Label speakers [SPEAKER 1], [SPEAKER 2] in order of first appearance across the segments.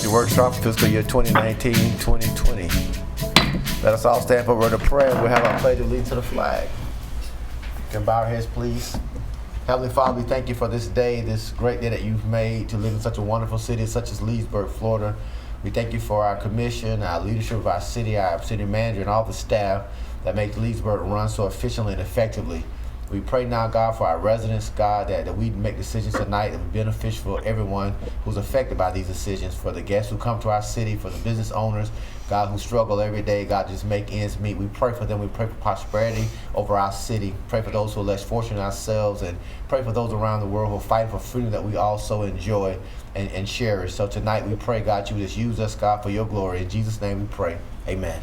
[SPEAKER 1] Budget Workshop, fiscal year 2019-2020. Let us all stand for a word of prayer. We'll have our pledge of allegiance to the flag. You can bow our heads, please. Heavenly Father, we thank you for this day, this great day that you've made to live in such a wonderful city such as Leesburg, Florida. We thank you for our commission, our leadership of our city manager, and all the staff that make Leesburg run so efficiently and effectively. We pray now, God, for our residents, God, that we make decisions tonight that will be beneficial for everyone who's affected by these decisions, for the guests who come to our city, for the business owners, God, who struggle every day, God, just make ends meet. We pray for them. We pray for prosperity over our city. Pray for those who are less fortunate ourselves, and pray for those around the world who are fighting for freedom that we also enjoy and cherish. So tonight we pray, God, you just use us, God, for your glory. In Jesus' name we pray. Amen.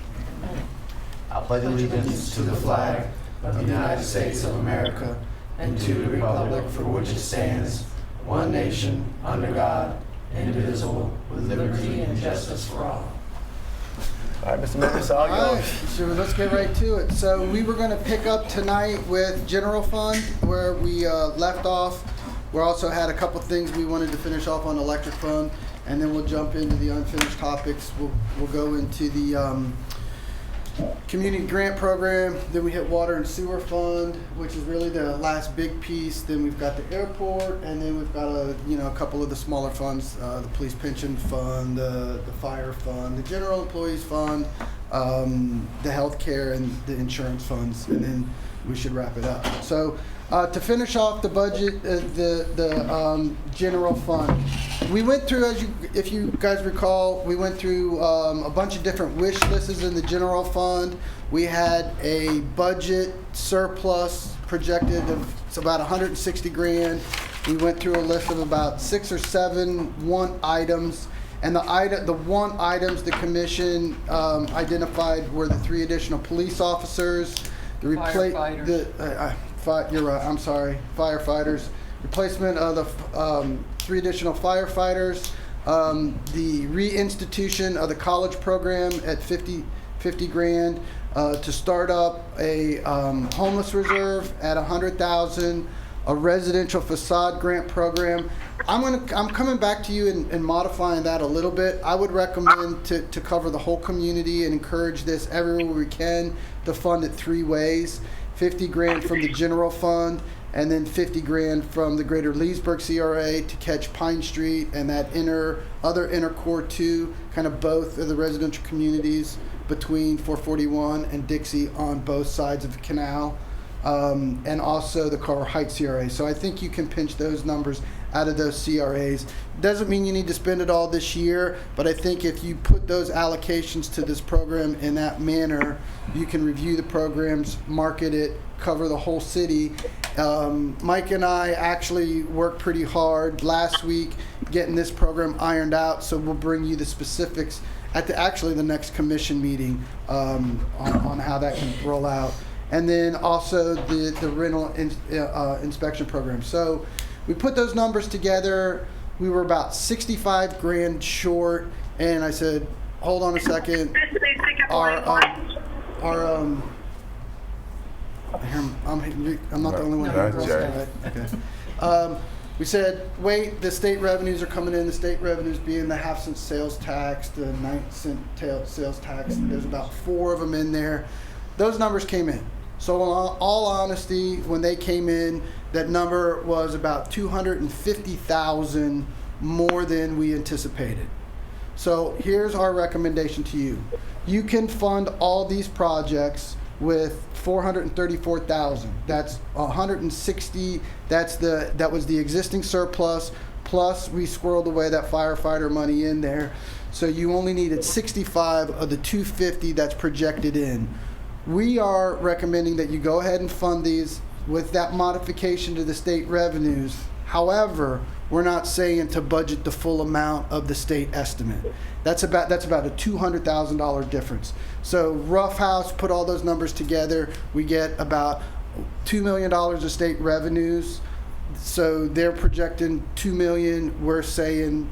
[SPEAKER 1] I pledge allegiance to the flag of the United States of America and to the republic for which it stands, one nation, under God, indivisible, with liberty and justice for all. All right, Mr. Memphis, all yours.
[SPEAKER 2] So let's get right to it. So we were going to pick up tonight with general fund where we left off. We also had a couple things we wanted to finish off on electric fund, and then we'll jump into the unfinished topics. We'll go into the community grant program, then we hit water and sewer fund, which is really the last big piece. Then we've got the airport, and then we've got a couple of the smaller funds, the police pension fund, the fire fund, the general employees fund, the health care, and the insurance funds, and then we should wrap it up. So to finish off the budget, the general fund, we went through, if you guys recall, we went through a bunch of different wish lists in the general fund. We had a budget surplus projected of about 160 grand. We went through a list of about 6 or 7 want items, and the want items the commission identified were the 3 additional police officers, firefighters, replacement of the 3 additional firefighters, the reinstitution of the college program at 50 grand, to start up a homeless reserve at 100,000, a residential facade grant program. I'm coming back to you and modifying that a little bit. I would recommend to cover the whole community and encourage this everywhere we can to fund it 3 ways. 50 grand from the general fund, and then 50 grand from the greater Leesburg CRA to catch Pine Street and that other inner core 2, kind of both of the residential communities between 441 and Dixie on both sides of the canal, and also the Carver Heights CRA. So I think you can pinch those numbers out of those CRAs. Doesn't mean you need to spend it all this year, but I think if you put those allocations to this program in that manner, you can review the programs, market it, cover the whole city. Mike and I actually worked pretty hard last week getting this program ironed out, so we'll bring you the specifics at the next commission meeting on how that can roll out. And then also the rental inspection program. So we put those numbers together. We were about 65 grand short, and I said, hold on a second. I'm not the only one here. Okay. We said, wait, the state revenues are coming in. The state revenues being the 0.5-cent sales tax, the 9-cent sales tax. There's about 4 of them in there. Those numbers came in. So in all honesty, when they came in, that number was about 250,000 more than we anticipated. So here's our recommendation to you. You can fund all these projects with 434,000. That's 160. That was the existing surplus. Plus we squirreled away that firefighter money in there. So you only needed 65 of the 250 that's projected in. We are recommending that you go ahead and fund these with that modification to the state revenues. However, we're not saying to budget the full amount of the state estimate. That's about a $200,000 difference. So rough house, put all those numbers together, we get about $2 million of state revenues. So they're projecting $2 million. We're saying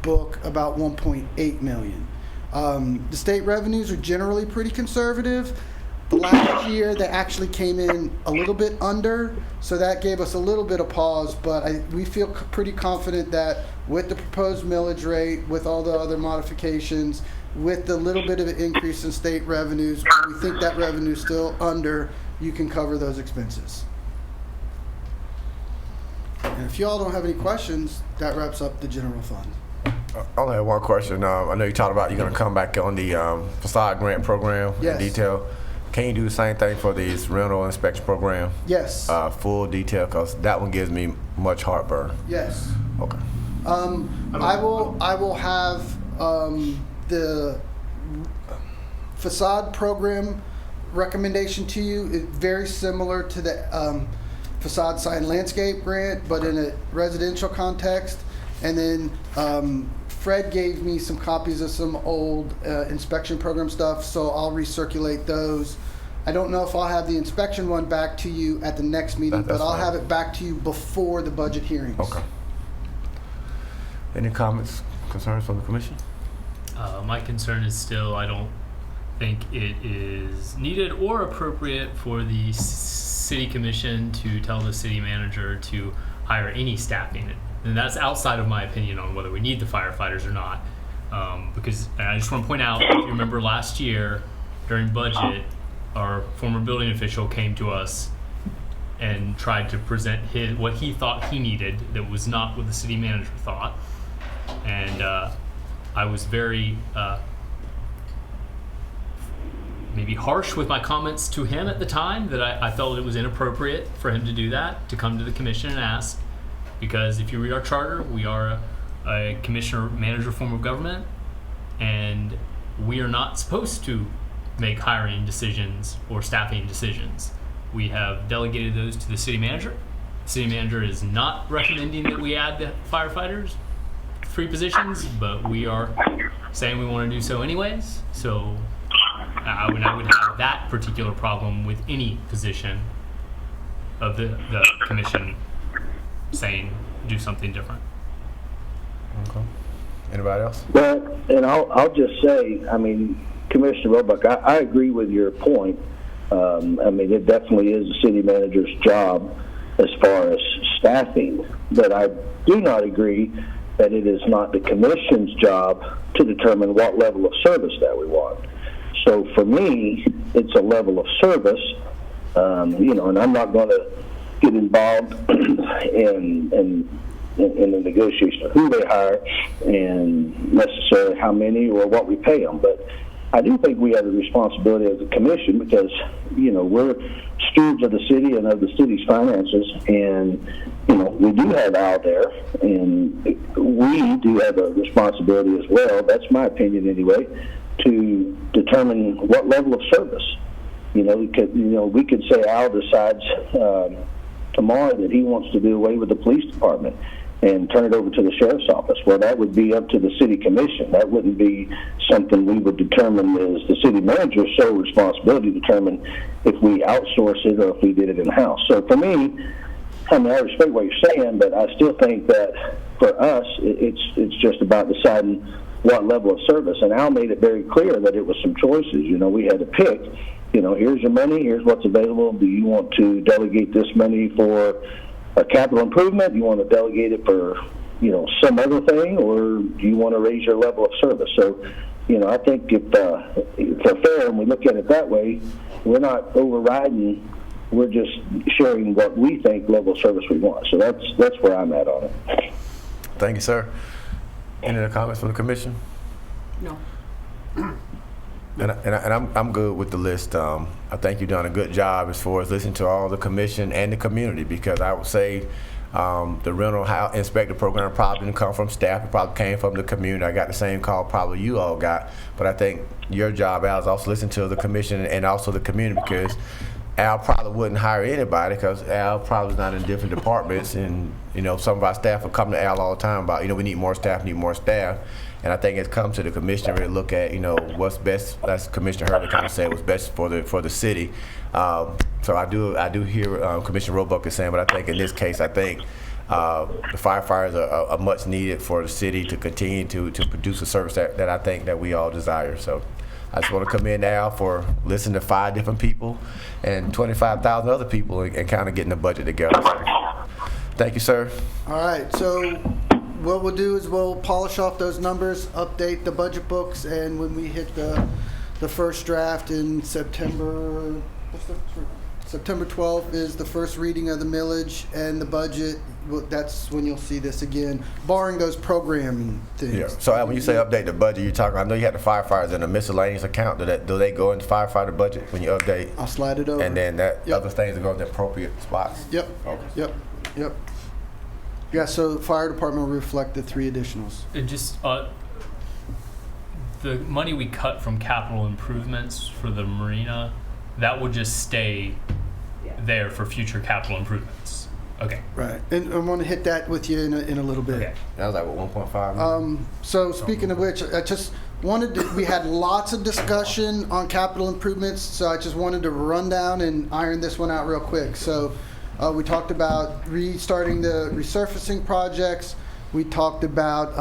[SPEAKER 2] book about $1.8 million. The state revenues are generally pretty conservative. The last year, they actually came in a little bit under, so that gave us a little bit of pause, but we feel pretty confident that with the proposed millage rate, with all the other modifications, with the little bit of an increase in state revenues, we think that revenue is still under, you can cover those expenses. And if you all don't have any questions, that wraps up the general fund.
[SPEAKER 1] I only have one question. I know you talked about you're going to come back on the facade grant program
[SPEAKER 2] Yes.
[SPEAKER 1] in detail. Can you do the same thing for this rental inspection program?
[SPEAKER 2] Yes.
[SPEAKER 1] Full detail, because that one gives me much heartburn.
[SPEAKER 2] Yes.
[SPEAKER 1] Okay.
[SPEAKER 2] I will have the facade program recommendation to you. It's very similar to the facade sign landscape grant, but in a residential context. And then Fred gave me some copies of some old inspection program stuff, so I'll recirculate those. I don't know if I'll have the inspection one back to you at the next meeting, but I'll have it back to you before the budget hearings.
[SPEAKER 1] Okay. Any comments, concerns from the commission?
[SPEAKER 3] My concern is still, I don't think it is needed or appropriate for the city commission to tell the city manager to hire any staffing. And that's outside of my opinion on whether we need the firefighters or not. Because, and I just want to point out, if you remember last year during budget, our former building official came to us and tried to present what he thought he needed that was not what the city manager thought. And I was very maybe harsh with my comments to him at the time, that I felt it was inappropriate for him to do that, to come to the commission and ask. Because if you read our charter, we are a commissioner-manager form of government, and we are not supposed to make hiring decisions or staffing decisions. We have delegated those to the city manager. The city manager is not recommending that we add the firefighters, free positions, but we are saying we want to do so anyways. So I would have that particular problem with any position of the commission saying do something different.
[SPEAKER 1] Okay. Anybody else?
[SPEAKER 4] Well, and I'll just say, I mean, Commissioner Roebuck, I agree with your point. I mean, it definitely is the city manager's job as far as staffing, but I do not agree that it is not the commission's job to determine what level of service that we want. So for me, it's a level of service, and I'm not going to get involved in the negotiation of who they hire and necessarily how many or what we pay them. But I do think we have a responsibility as a commission because, we're stewards of the city and of the city's finances, and, we do have Al there, and we do have a responsibility as well, that's my opinion anyway, to determine what level of service. We could say Al decides tomorrow that he wants to do away with the police department and turn it over to the sheriff's office. Well, that would be up to the city commission. That wouldn't be something we would determine as the city manager's sole responsibility to determine if we outsource it or if we did it in-house. So for me, I respect what you're saying, but I still think that for us, it's just about deciding what level of service. And Al made it very clear that it was some choices. We had to pick, here's your money, here's what's available. Do you want to delegate this money for a capital improvement? Do you want to delegate it for, some other thing? Or do you want to raise your level of service? So, I think if they're fair and we look at it that way, we're not overriding. We're just sharing what we think level of service we want. So that's where I'm at on it.
[SPEAKER 1] Thank you, sir. Any other comments from the commission?
[SPEAKER 5] No.
[SPEAKER 1] And I'm good with the list. I think you've done a good job as far as listening to all the commission and the community, because I would say the rental inspector program probably didn't come from staff. It probably came from the community. I got the same call probably you all got. But I think your job, Al, is also listen to the commission and also the community, because Al probably wouldn't hire anybody because Al probably is not in different departments. And, some of our staff will come to Al all the time about, we need more staff, And I think it's come to the commissioner to look at, what's best, as Commissioner Hurley kind of said, what's best for the city. So I do hear Commissioner Roebuck is saying, but I think in this case, the firefighters are much needed for the city to continue to produce a service that I think that we all desire. So I just want to come in now for listening to 5 different people and 25,000 other people and kind of getting the budget together. So, thank you, sir.
[SPEAKER 2] All right, so what we'll do is we'll polish off those numbers, update the budget books, and when we hit the first draft in September, September 12th is the first reading of the millage and the budget. That's when you'll see this again, barring those programming things.
[SPEAKER 1] Yeah. So when you say update the budget, you're talking, I know you had the firefighters in the miscellaneous account. Do they go into firefighter budget when you update?
[SPEAKER 2] I'll slide it over.
[SPEAKER 1] And then
[SPEAKER 2] Yep.
[SPEAKER 1] other things go in the appropriate spots?
[SPEAKER 2] Yep.
[SPEAKER 1] Okay.
[SPEAKER 2] Yep. Yeah, so the fire department will reflect the 3 additionals.
[SPEAKER 3] And just the money we cut from capital improvements for the marina, that will just stay there for future capital improvements. Okay.
[SPEAKER 2] Right. And I want to hit that with you in a little bit.
[SPEAKER 3] Okay.
[SPEAKER 1] That was like, what, 1.5 million?
[SPEAKER 2] So speaking of which, I just wanted to, we had lots of discussion on capital improvements, so I just wanted to run down and iron this one out real quick. So we talked about restarting the resurfacing projects. We talked about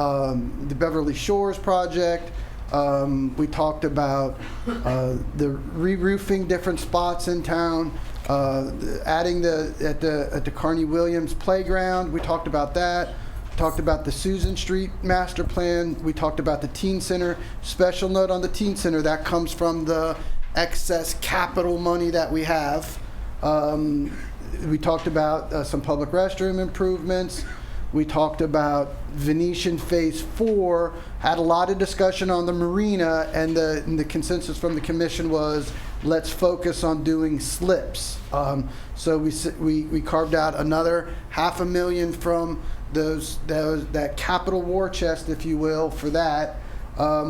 [SPEAKER 2] the Beverly Shores project. We talked about the re-roofing different spots in town, adding at the Carney Williams playground. We talked about that. Talked about the Susan Street master plan. We talked about the teen center. Special note on the teen center, that comes from the excess capital money that we have. We talked about some public restroom improvements. We talked about Venetian Phase 4, had a lot of discussion on the marina, and the consensus from the commission was, let's focus on doing slips. So we carved out another $500,000 from that capital war chest, if you will, for that.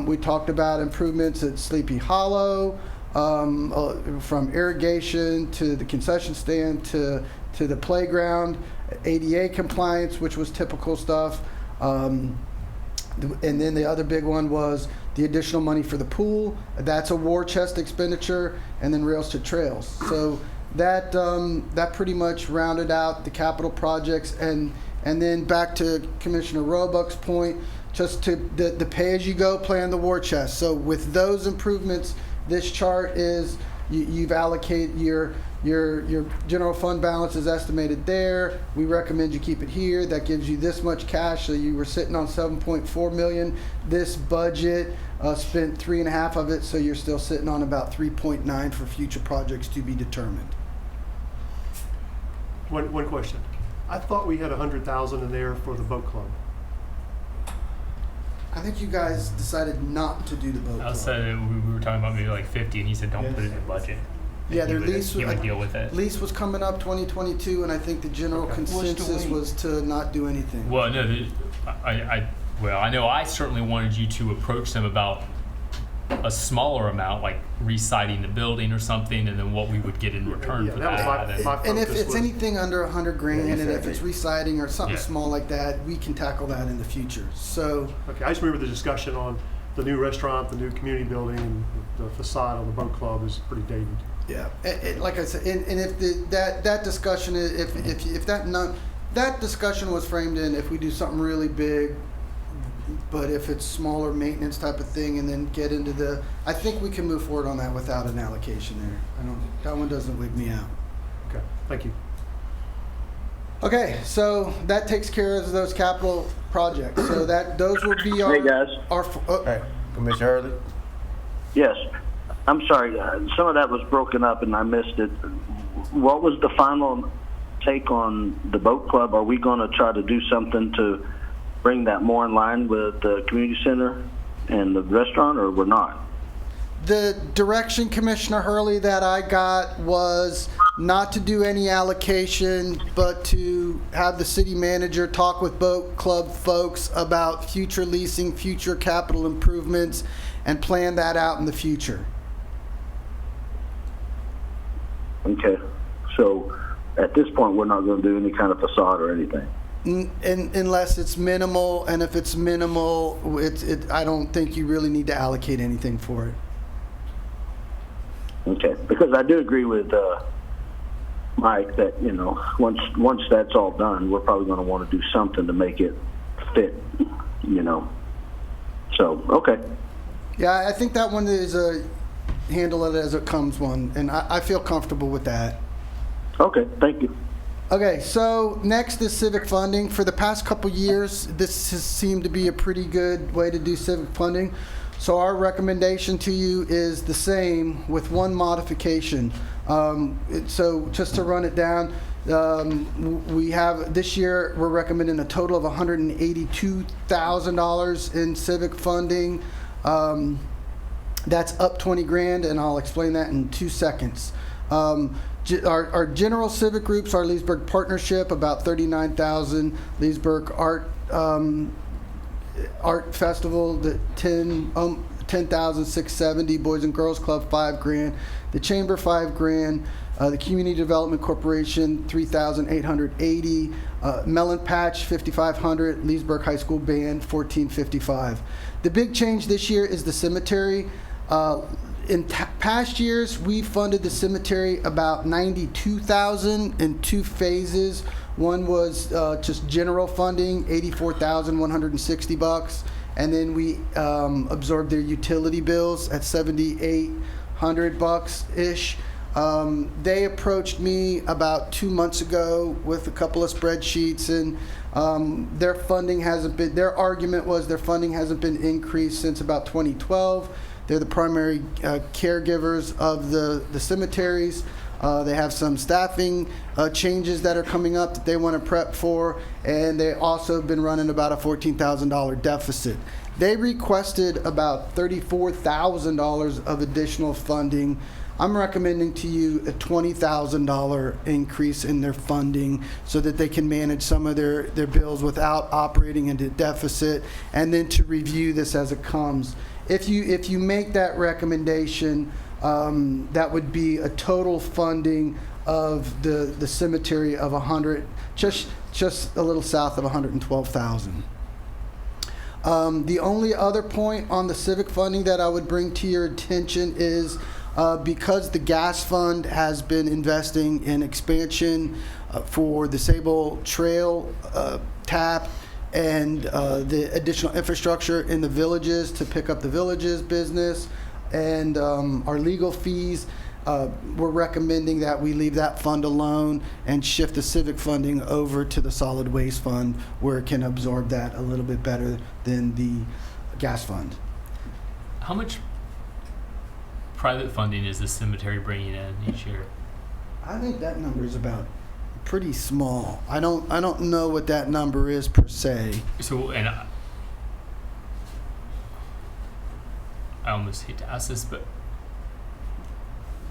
[SPEAKER 2] We talked about improvements at Sleepy Hollow, from irrigation to the concession stand to the playground, ADA compliance, which was typical stuff. And then the other big one was the additional money for the pool. That's a war chest expenditure, and then rails to trails. So that pretty much rounded out the capital projects. And then back to Commissioner Roebuck's point, just to the pay-as-you-go plan, the war chest. So with those improvements, this chart is you've allocated your general fund balance is estimated there. We recommend you keep it here. That gives you this much cash. So you were sitting on 7.4 million. This budget spent 3.5 of it, so you're still sitting on about 3.9 for future projects to be determined.
[SPEAKER 5] One question. I thought we had 100,000 in there for the boat club.
[SPEAKER 2] I think you guys decided not to do the boat
[SPEAKER 3] I
[SPEAKER 2] club.
[SPEAKER 3] said we were talking about maybe like 50, and he said don't put it in the budget.
[SPEAKER 2] Yeah,
[SPEAKER 3] And
[SPEAKER 2] their
[SPEAKER 3] he would-
[SPEAKER 2] lease
[SPEAKER 3] he would deal with it.
[SPEAKER 2] lease was coming up 2022, and I think the general consensus was to not do anything.
[SPEAKER 3] Well, no, I know I certainly wanted you to approach them about a smaller amount, like reciting the building or something, and then what we would get in return
[SPEAKER 5] Yeah,
[SPEAKER 3] for
[SPEAKER 5] that was
[SPEAKER 3] that.
[SPEAKER 5] my
[SPEAKER 2] And if
[SPEAKER 5] focus
[SPEAKER 2] it's
[SPEAKER 5] was-
[SPEAKER 2] anything under 100 grand,
[SPEAKER 1] Yeah,
[SPEAKER 2] and if
[SPEAKER 1] exactly.
[SPEAKER 2] it's reciting or something
[SPEAKER 3] Yeah.
[SPEAKER 2] small like that, we can tackle that in the future. So,
[SPEAKER 5] Okay, I just remember the discussion on the new restaurant, the new community building, and the facade on the boat club is pretty dated.
[SPEAKER 2] yeah, like I said, and if that discussion, if that discussion was framed in, if we do something really big, but if it's smaller maintenance type of thing, and then get into I think we can move forward on that without an allocation there. That one doesn't wig me out.
[SPEAKER 5] Okay, thank you.
[SPEAKER 2] Okay, so that takes care of those capital projects. So those will be our.
[SPEAKER 4] Hey, guys.
[SPEAKER 1] Hey, Commissioner Hurley?
[SPEAKER 4] Yes. I'm sorry, some of that was broken up and I missed it. What was the final take on the boat club? Are we going to try to do something to bring that more in line with the community center and the restaurant, or we're not?
[SPEAKER 2] The direction, Commissioner Hurley, that I got was not to do any allocation, but to have the city manager talk with boat club folks about future leasing, future capital improvements, and plan that out in the future.
[SPEAKER 4] Okay. So at this point, we're not going to do any kind of facade or anything.
[SPEAKER 2] Unless it's minimal, and if it's minimal, I don't think you really need to allocate anything for it.
[SPEAKER 4] Okay. Because I do agree with Mike that, once that's all done, we're probably going to want to do something to make it fit, So, okay.
[SPEAKER 2] Yeah, I think that one is a handle it as it comes one, and I feel comfortable with that.
[SPEAKER 4] Okay, thank you.
[SPEAKER 2] Okay, so next is civic funding. For the past couple years, this has seemed to be a pretty good way to do civic funding. So our recommendation to you is the same with one modification. So just to run it down, we have this year we're recommending a total of $182,000 in civic funding. That's up 20 grand, and I'll explain that in 2 seconds. Our general civic groups, our Leesburg Partnership, about 39,000. Leesburg Art Festival, the 10,670. Boys and Girls Club, 5 grand. The Chamber, 5 grand. The Community Development Corporation, 3,880. Melon Patch, 5,500. Leesburg High School Band, 1,455. The big change this year is the cemetery. In past years, we funded the cemetery about $92,000 in 2 phases. One was just general funding, $84,160, and then we absorbed their utility bills at $7,800 ish. They approached me about 2 months ago with a couple of spreadsheets, and their funding hasn't been. Their argument was their funding hasn't been increased since about 2012. They're the primary caregivers of the cemeteries. They have some staffing changes that are coming up that they want to prep for, and they also have been running about a $14,000 deficit. They requested about $34,000 of additional funding. I'm recommending to you a $20,000 increase in their funding so that they can manage some of their bills without operating into deficit, and then to review this as it comes. If you make that recommendation, that would be a total funding of the cemetery of just a little south of $112,000. The only other point on the civic funding that I would bring to your attention is because the gas fund has been investing in expansion for the Sable Trail tap and the additional infrastructure in the villages to pick up the villages business, and our legal fees, we're recommending that we leave that fund alone and shift the civic funding over to the solid waste fund, where it can absorb that a little bit better than the gas fund.
[SPEAKER 3] How much private funding is the cemetery bringing in each year?
[SPEAKER 2] I think that number is about pretty small. I don't know what that number is per se.
[SPEAKER 3] So, and I almost hate to ask this, but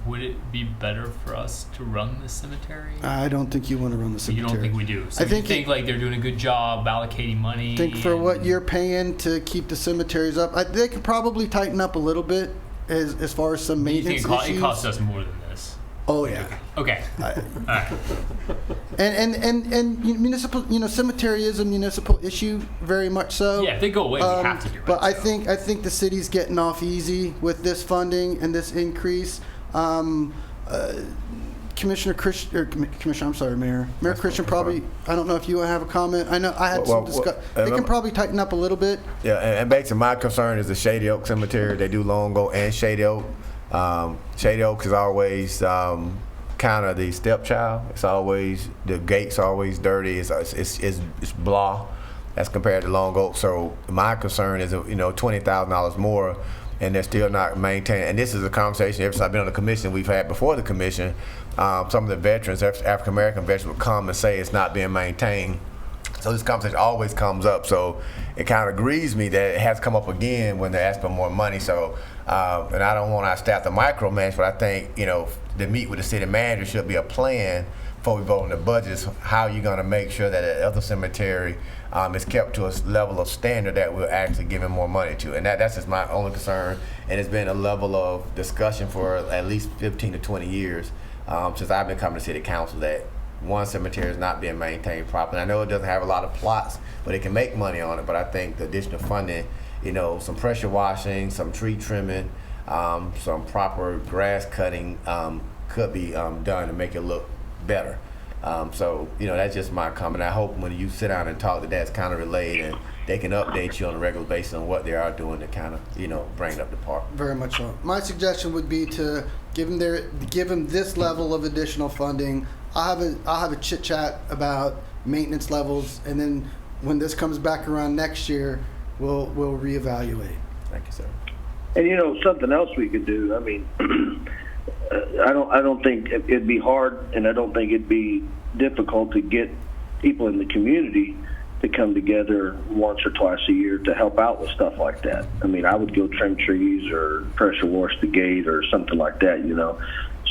[SPEAKER 3] would it be better for us to run the cemetery?
[SPEAKER 2] I don't think you want to run the cemetery.
[SPEAKER 3] You don't think we do? So
[SPEAKER 2] I think
[SPEAKER 3] you think like they're doing a good job allocating money?
[SPEAKER 2] I think for what you're paying to keep the cemeteries up, they could probably tighten up a little bit as far as some maintenance issues.
[SPEAKER 3] It costs us more than this?
[SPEAKER 2] Oh yeah.
[SPEAKER 3] Okay. All right.
[SPEAKER 2] And municipal, cemetery is a municipal issue, very much so.
[SPEAKER 3] Yeah, if they go away, we have to do it.
[SPEAKER 2] But I think the city's getting off easy with this funding and this increase. Mayor Christian, probably. I don't know if you have a comment. I know I had some discussion. They can probably tighten up a little bit.
[SPEAKER 1] Yeah, and basically my concern is the Shady Oak Cemetery. They do Longo and Shady Oak. Shady Oak is always kind of the stepchild. It's always, the gate's always dirty. It's blah as compared to Long Oak. So my concern is, $20,000 more, and they're still not maintaining. And this is a conversation ever since I've been on the commission we've had before the commission. Some of the veterans, African American veterans, would come and say it's not being maintained. So this conversation always comes up. So it kind of grieves me that it has come up again when they're asking for more money. So, and I don't want our staff to micromanage, but I think, to meet with the city manager should be a plan before we vote on the budgets. How you're going to make sure that the other cemetery is kept to a level of standard that we're actually giving more money to. And that's just my only concern. And it's been a level of discussion for at least 15 to 20 years since I've been coming to city council that one cemetery is not being maintained properly. I know it doesn't have a lot of plots, but it can make money on it. But I think the additional funding, some pressure washing, some tree trimming, some proper grass cutting could be done to make it look better. So, that's just my comment. I hope when you sit down and talk that's kind of relayed and they can update you on a regular basis on what they are doing to kind of, bring it up to par.
[SPEAKER 2] Very much so. My suggestion would be to give them this level of additional funding. I'll have a chit chat about maintenance levels, and then when this comes back around next year, we'll reevaluate.
[SPEAKER 1] Thank you, sir.
[SPEAKER 4] And something else we could do. I mean, I don't think it'd be hard, and I don't think it'd be difficult to get people in the community to come together once or twice a year to help out with stuff like that. I mean, I would go trim trees or pressure wash the gate or something like that.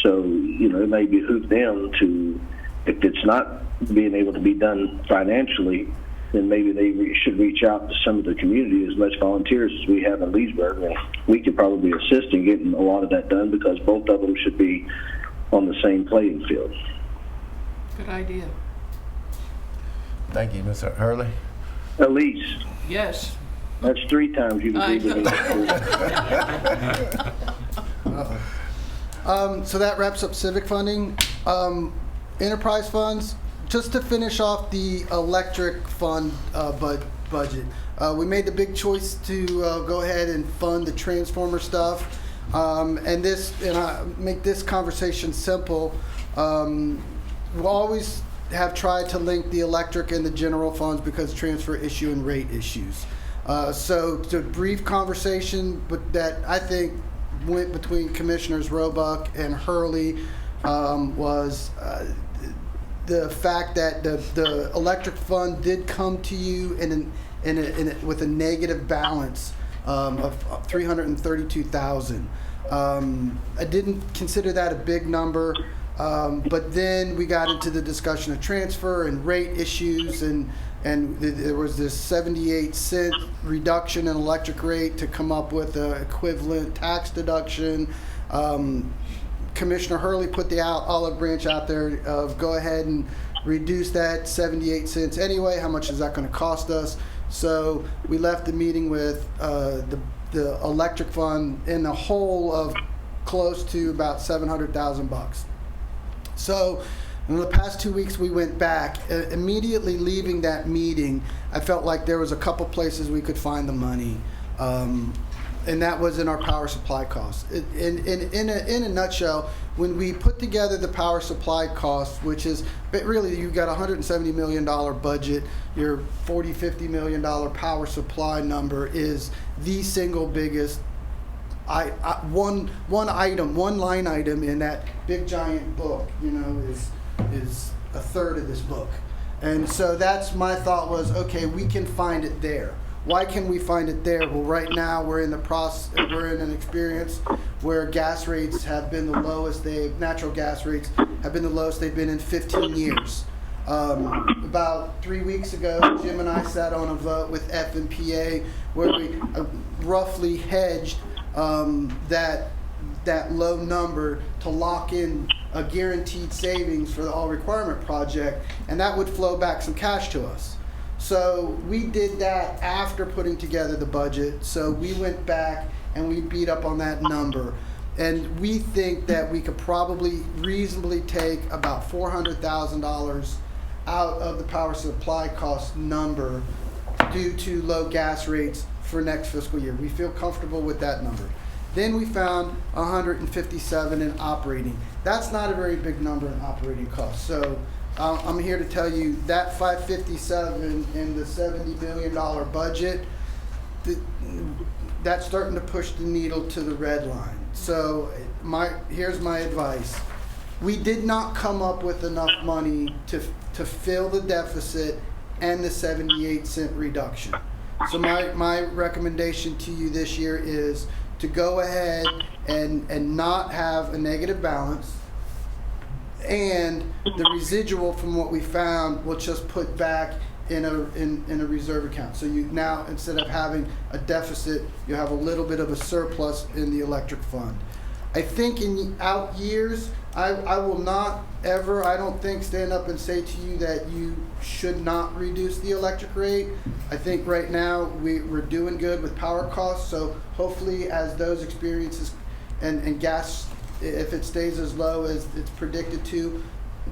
[SPEAKER 4] So it may behoove them to, if it's not being able to be done financially, then maybe they should reach out to some of the community, as much volunteers as we have in Leesburg. And we could probably assist in getting a lot of that done, because both of them should be on the same playing field.
[SPEAKER 6] Good idea.
[SPEAKER 1] Thank you, Mr. Hurley.
[SPEAKER 4] Elise,
[SPEAKER 6] Yes.
[SPEAKER 4] that's 3 times you've
[SPEAKER 6] I
[SPEAKER 4] agreed with me.
[SPEAKER 2] So that wraps up civic funding. Enterprise funds, just to finish off the electric fund budget. We made the big choice to go ahead and fund the transformer stuff. And I make this conversation simple. We'll always have tried to link the electric and the general funds because transfer issue and rate issues. So the brief conversation that I think went between Commissioners Roebuck and Hurley was the fact that the electric fund did come to you with a negative balance of $332,000. I didn't consider that a big number. But then we got into the discussion of transfer and rate issues, and there was this 78-cent reduction in electric rate to come up with an equivalent tax deduction. Commissioner Hurley put the olive branch out there of go ahead and reduce that 78 cents anyway. How much is that going to cost us? So we left the meeting with the electric fund in the hole of close to about $700,000. So in the past 2 weeks, we went back. Immediately leaving that meeting, I felt like there was a couple places we could find the money, and that was in our power supply costs. In a nutshell, when we put together the power supply costs, which is, but really you've got a $170 million budget, your $50 million power supply number is the single biggest one line item in that big giant book, is a third of this book. And so that's my thought was, okay, we can find it there. Why can we find it there? Well, right now we're in an experience where gas rates have been the lowest natural gas rates have been the lowest they've been in 15 years. About 3 weeks ago, Jim and I sat on a vote with FMPA where we roughly hedged that low number to lock in a guaranteed savings for the all requirement project, and that would flow back some cash to us. So we did that after putting together the budget. So we went back and we beat up on that number, and we think that we could probably reasonably take about $400,000 out of the power supply cost number due to low gas rates for next fiscal year. We feel comfortable with that number. Then we found 157 in operating. That's not a very big number in operating costs. So I'm here to tell you that 557 in the $70 million budget, that's starting to push the needle to the red line. So here's my advice. We did not come up with enough money to fill the deficit and the 78-cent reduction. So my recommendation to you this year is to go ahead and not have a negative balance, and the residual from what we found we'll just put back in a reserve account. So you now, instead of having a deficit, you have a little bit of a surplus in the electric fund. I think in out years, I will not ever, I don't think, stand up and say to you that you should not reduce the electric rate. I think right now we're doing good with power costs, so hopefully as those experiences and gas, if it stays as low as it's predicted to,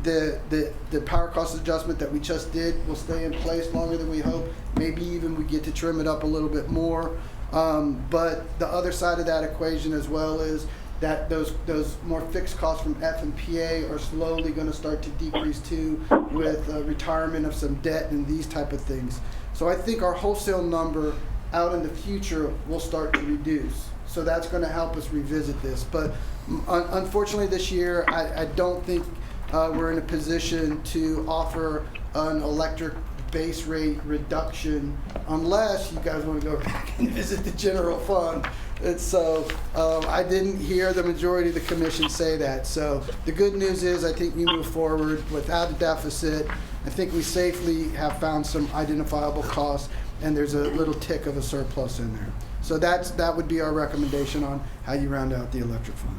[SPEAKER 2] the power cost adjustment that we just did will stay in place longer than we hope. Maybe even we get to trim it up a little bit more. But the other side of that equation as well is that those more fixed costs from F and PA are slowly going to start to decrease too, with retirement of some debt and these type of things. So I think our wholesale number out in the future will start to reduce. So that's going to help us revisit this. But unfortunately this year, I don't think we're in a position to offer an electric base rate reduction unless you guys want to go back and visit the general fund. And so I didn't hear the majority of the commission say that. So the good news is I think we move forward without a deficit. I think we safely have found some identifiable costs, and there's a little tick of a surplus in there. So that would be our recommendation on how you round out the electric fund.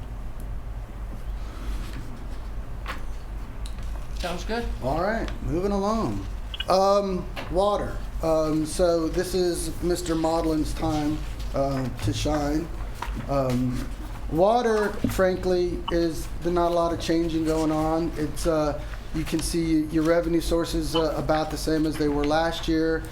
[SPEAKER 6] Sounds good.
[SPEAKER 2] All right, moving along. Water. So this is Mr. Maudlin's time to shine. Water, frankly, is not a lot of changing going on. It's you can see your revenue sources about the same as they were last year,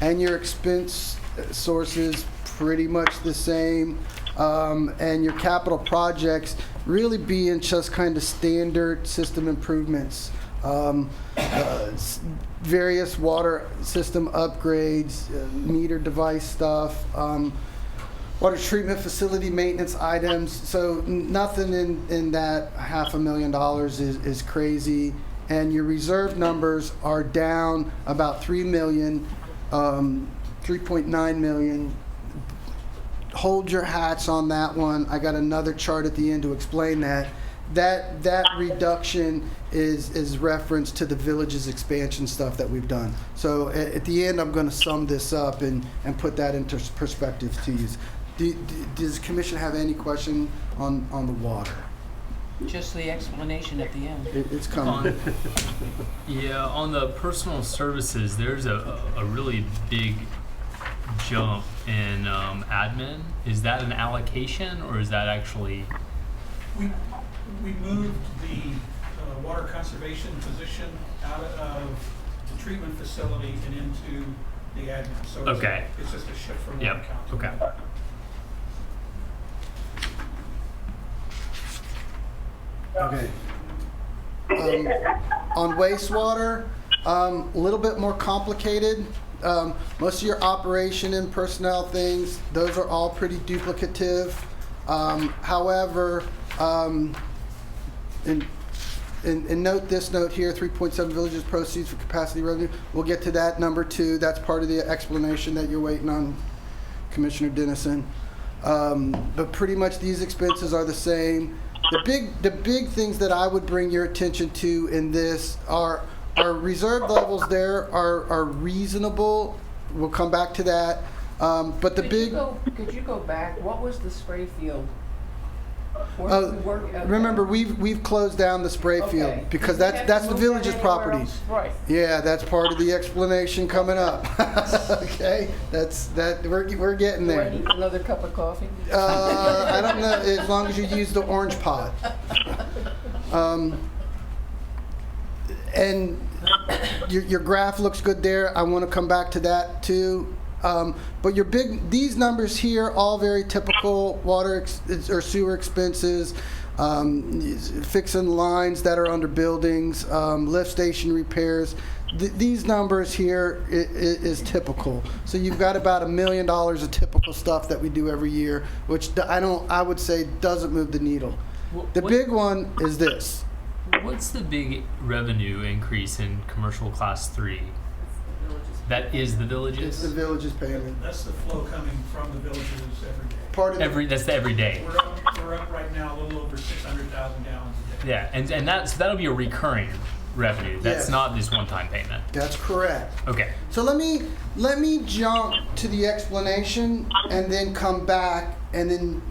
[SPEAKER 2] and your expense sources pretty much the same, and your capital projects really being just kind of standard system improvements. Various water system upgrades, meter device stuff, water treatment facility maintenance items. So nothing in that $500,000 is crazy. And your reserve numbers are down about $3 million, 3.9 million. Hold your hats on that one. I got another chart at the end to explain that. That reduction is reference to the village's expansion stuff that we've done. So at the end, I'm going to sum this up and put that into perspective to you. Does the commission have any question on the water?
[SPEAKER 6] Just the explanation at the end.
[SPEAKER 2] It's coming.
[SPEAKER 3] On the personal services, there's a really big jump in admin. Is that an allocation, or is that actually?
[SPEAKER 7] We moved the water conservation position out of the treatment facility and into the admin. So
[SPEAKER 3] Okay.
[SPEAKER 7] It's just a shift from one
[SPEAKER 3] Yep.
[SPEAKER 7] account to
[SPEAKER 3] Okay.
[SPEAKER 7] another.
[SPEAKER 2] Okay. On wastewater, a little bit more complicated. Most of your operation and personnel things, those are all pretty duplicative. However, and note this note here, 3.7 villages proceeds for capacity revenue. We'll get to that number too. That's part of the explanation that you're waiting on, Commissioner Dennison. But pretty much these expenses are the same. The big things that I would bring your attention to in this are our reserve levels there are reasonable. We'll come back to that. But the
[SPEAKER 6] Could you go back? What was the spray field? Where did we work at?
[SPEAKER 2] Remember, we've closed down the spray
[SPEAKER 6] Okay.
[SPEAKER 2] field because
[SPEAKER 6] Did we have
[SPEAKER 2] that's
[SPEAKER 6] to
[SPEAKER 2] the
[SPEAKER 6] move that
[SPEAKER 2] village's
[SPEAKER 6] anywhere
[SPEAKER 2] property.
[SPEAKER 6] else? Right.
[SPEAKER 2] Yeah, that's part of the explanation coming up. Okay, we're getting
[SPEAKER 6] Do I
[SPEAKER 2] there.
[SPEAKER 6] need another cup of coffee?
[SPEAKER 2] I don't know, as long as you use the orange pod. And your graph looks good there. I want to come back to that too. But these numbers here, all very typical water or sewer expenses, fixing lines that are under buildings, lift station repairs. These numbers here is typical. So you've got about $1 million of typical stuff that we do every year, which I would say doesn't move the needle. The big one is this.
[SPEAKER 3] What's the big revenue increase in commercial class 3? That is the villages?
[SPEAKER 2] It's the village's payment.
[SPEAKER 7] That's the flow coming from the villages every day.
[SPEAKER 2] Part of
[SPEAKER 3] That's the every day.
[SPEAKER 7] We're up right now a little over 600,000 gallons a day.
[SPEAKER 3] Yeah, and that'll be a recurring revenue. That's
[SPEAKER 2] Yes.
[SPEAKER 3] not this one-time payment.
[SPEAKER 2] That's correct.
[SPEAKER 3] Okay.
[SPEAKER 2] So let me jump to the explanation and then come back and then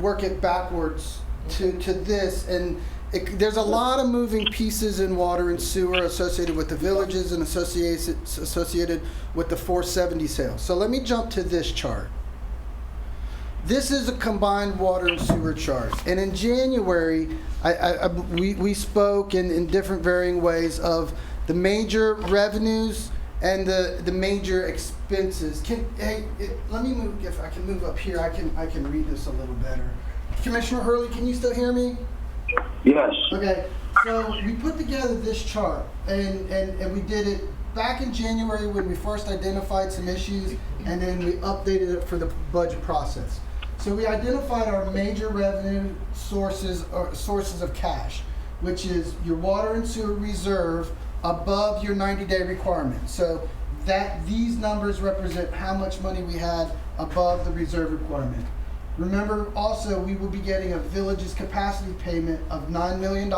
[SPEAKER 2] work it backwards to this. And there's a lot of moving pieces in water and sewer associated with the villages and associated with the 470 sales. So let me jump to this chart. this is a combined water and sewer charge. And in January, we spoke in different varying ways of the major revenues and the major expenses. Let me move, if I can move up here, I can read this a little better. Commissioner Hurley, can you still hear me?
[SPEAKER 4] Yes.
[SPEAKER 2] Okay, so we put together this chart, and we did it back in January when we first identified some issues, and then we updated it for the budget process. So we identified our major revenue sources or sources of cash, which is your water and sewer reserve above your 90-day requirement. So that these numbers represent how much money we had above the reserve requirement. Remember also, we will be getting a village's capacity payment of $9 million,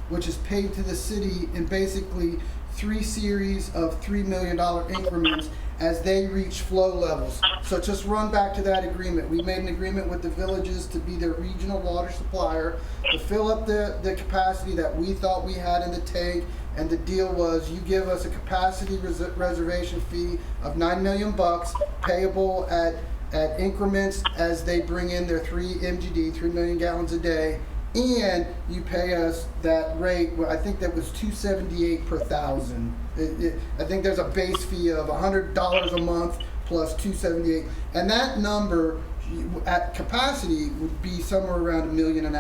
[SPEAKER 2] which is paid to the city in basically 3 series of $3 million increments as they reach flow levels. So just run back to that agreement. We made an agreement with the villages to be their regional water supplier to fill up the capacity that we thought we had in the tank. And the deal was, you give us a capacity reservation fee of $9 million payable at increments as they bring in their 3 MGD, 3 million gallons a day, and you pay us that rate. Well, I think that was $278 per thousand. I think there's a base fee of $100 a month plus $278, and that number at capacity would be somewhere around $1.5 million.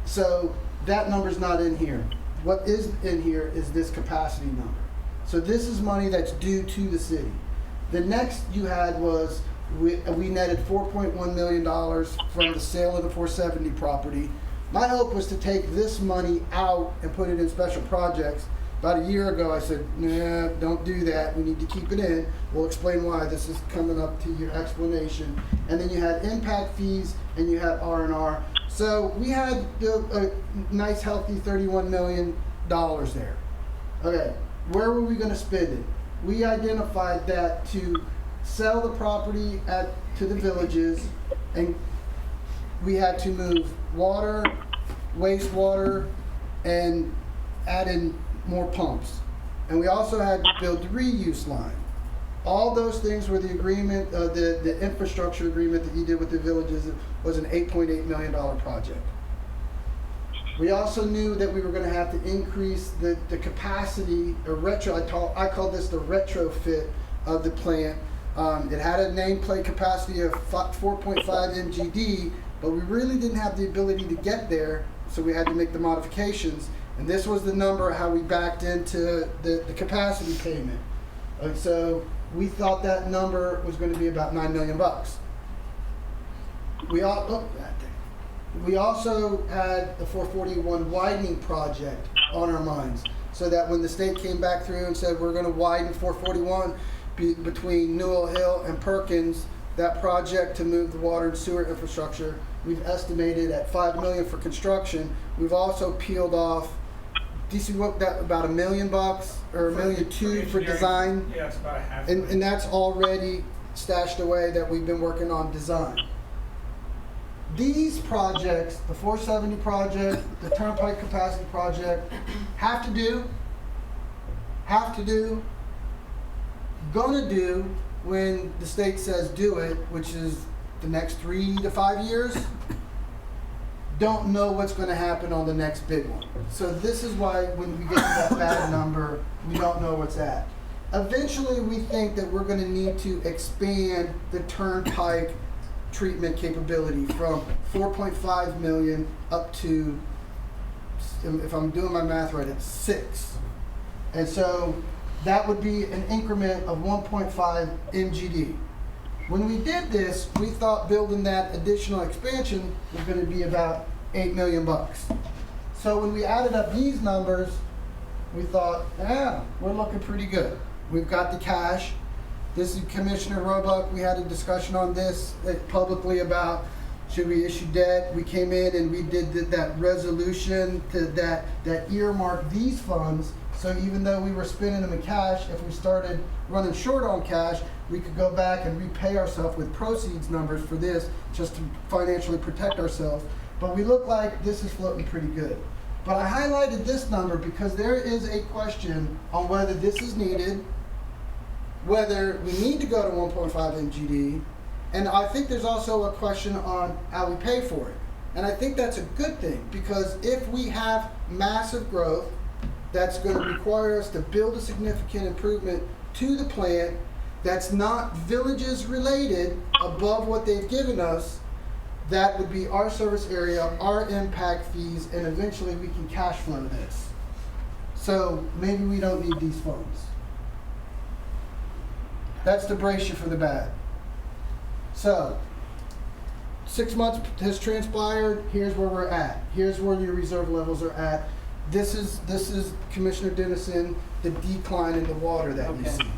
[SPEAKER 2] So that number's not in here. What is in here is this capacity number. So this is money that's due to the city. The next you had was we netted $4.1 million from the sale of the 470 property. My hope was to take this money out and put it in special projects. About a year ago, I said, nah, don't do that. We need to keep it in. We'll explain why. This is coming up to your explanation. And then you had impact fees and you had R&R. So we had a nice, healthy $31 million there. Okay, where were we going to spend it? We identified that to sell the property to the villages, and we had to move water, wastewater, and add in more pumps. And we also had to build the reuse line. All those things were the agreement, the infrastructure agreement that you did with the villages was an $8.8 million project. We also knew that we were going to have to increase the capacity, I call this the retrofit of the plant. It had a nameplate capacity of 4.5 MGD, but we really didn't have the ability to get there, so we had to make the modifications. And this was the number how we backed into the capacity payment. And so we thought that number was going to be about $9 million. We also had the 441 widening project on our minds, so that when the state came back through and said we're going to widen 441 between Newell Hill and Perkins, that project to move the water and sewer infrastructure, we've estimated at $5 million for construction. We've also peeled off, DC, what, that about $1 million or $1.2 million for design.
[SPEAKER 7] Yeah, it's about a half.
[SPEAKER 2] And that's already stashed away that we've been working on design. These projects, the 470 project, the Turnpike Capacity project, have to do, gonna do when the state says do it, which is the next 3 to 5 years. Don't know what's gonna happen on the next big one. So this is why when we get to that bad number, we don't know what's at. Eventually, we think that we're gonna need to expand the Turnpike treatment capability from 4.5 million up to, if I'm doing my math right, it's 6. And so that would be an increment of 1.5 MGD. When we did this, we thought building that additional expansion was going to be about $8 million. So when we added up these numbers, we thought, we're looking pretty good. We've got the cash. This is Commissioner Roebuck. We had a discussion on this publicly about should we issue debt. We came in and we did that resolution that earmarked these funds. So even though we were spending them in cash, if we started running short on cash, we could go back and repay ourselves with proceeds numbers for this just to financially protect ourselves. But we look like this is floating pretty good. But I highlighted this number because there is a question on whether this is needed, whether we need to go to 1.5 MGD, And I think there's also a question on how we pay for it. And I think that's a good thing, because if we have massive growth that's going to require us to build a significant improvement to the plant that's not villages related above what they've given us, that would be our service area, our impact fees, and eventually we can cash flow this. So maybe we don't need these funds. That's to brace you for the bad. So 6 months has transpired. Here's where we're at. Here's where your reserve levels are at. This is Commissioner Dennison, the decline in the water that you
[SPEAKER 6] Okay.
[SPEAKER 2] see.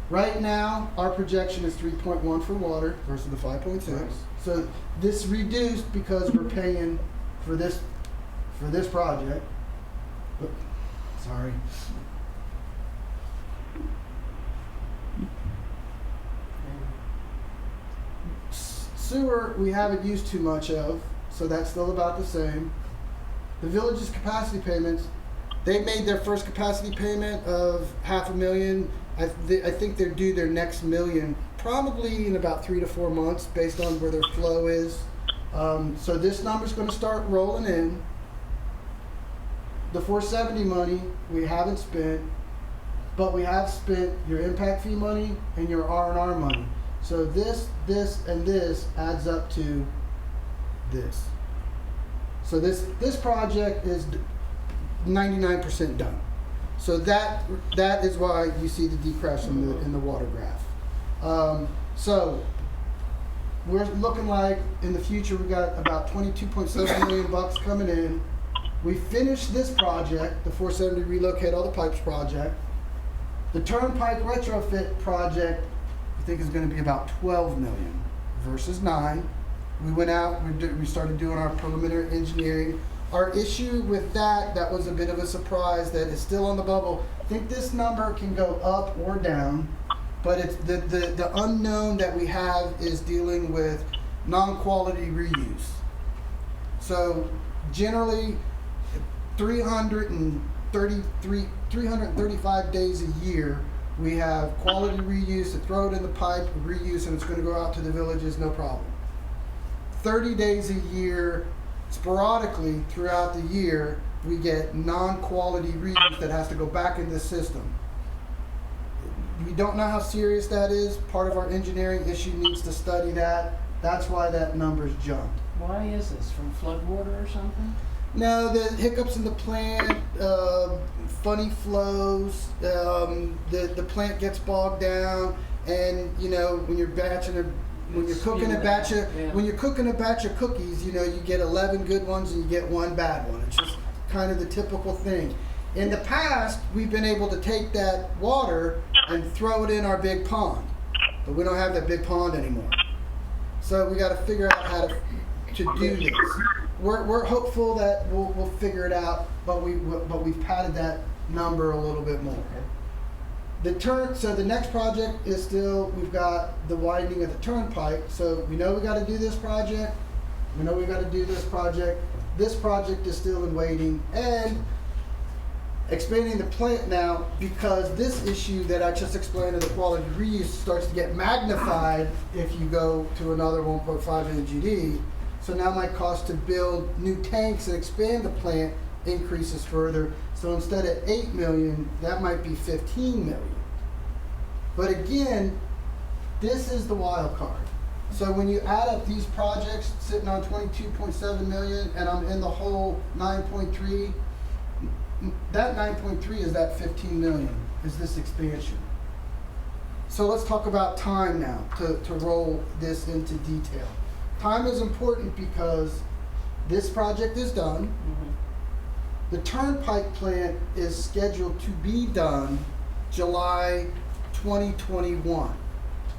[SPEAKER 2] Right now, our projection is 3.1 for water versus the 5.6.
[SPEAKER 6] Right.
[SPEAKER 2] So this reduced because we're paying for this project. But, sorry. Sewer, we haven't used too much of, so that's still about the same. The village's capacity payments, they made their first capacity payment of $500,000. I think they're due their next $1 million probably in about 3 to 4 months based on where their flow is. So this number's going to start rolling in. The 470 money we haven't spent, but we have spent your impact fee money and your R&R money. So this, and this adds up to this. So this project is 99% done. So that is why you see the decrease in the water graph. So we're looking like in the future we got about $22.7 million coming in. We finished this project, the 470 relocate all the pipes project. The Turnpike retrofit project, I think is going to be about 12 million versus 9. We went out, we started doing our preliminary engineering. Our issue with that was a bit of a surprise that is still on the bubble. I think this number can go up or down, but it's the unknown that we have is dealing with non-quality reuse. So generally 335 days a year, we have quality reuse to throw it in the pipe, reuse, and it's going to go out to the villages, no problem. 30 days a year, sporadically throughout the year, we get non-quality reuse that has to go back in the system. We don't know how serious that is. Part of our engineering issue needs to study that. That's why that number's jumped.
[SPEAKER 6] Why is this, from floodwater or something?
[SPEAKER 2] No, the hiccups in the plant, funny flows, the plant gets bogged down, and you know when you're cooking a batch of cookies, you know you get 11 good ones and you get 1 bad one. It's just kind of the typical thing. In the past, we've been able to take that water and throw it in our big pond, but we don't have that big pond anymore. So we got to figure out how to do this. We're hopeful that we'll figure it out, but we've padded that number a little bit more. So the next project is still, we've got the widening of the turnpike. So we know we got to do this project. We know we got to do this project. This project is still in waiting, and expanding the plant now, because this issue that I just explained of the quality reuse starts to get magnified if you go to another 1.5 MGD. So now my cost to build new tanks and expand the plant increases further. So instead of 8 million, that might be 15 million. But again, this is the wild card. So when you add up these projects sitting on 22.7 million and I'm in the whole 9.3, that 9.3 is that 15 million, is this expansion. So let's talk about time now to roll this into detail. Time is important because this project is done. The turnpike plant is scheduled to be done July 2021.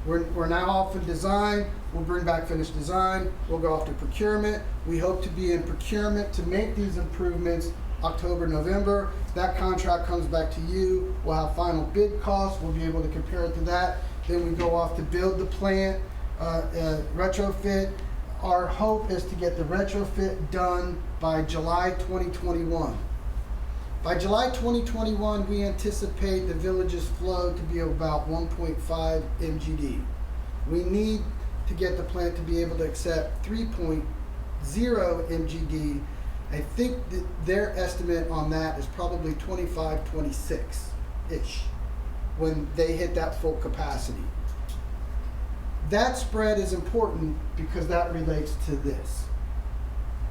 [SPEAKER 2] We're now off in design. We'll bring back finished design. We'll go off to procurement. We hope to be in procurement to make these improvements October, November. That contract comes back to you. We'll have final bid costs. We'll be able to compare it to that. Then we go off to build the plant, retrofit. Our hope is to get the retrofit done by July 2021. By July 2021, we anticipate the village's flow to be about 1.5 MGD. We need to get the plant to be able to accept 3.0 MGD. I think that their estimate on that is probably 25, 26-ish when they hit that full capacity. That spread is important because that relates to this.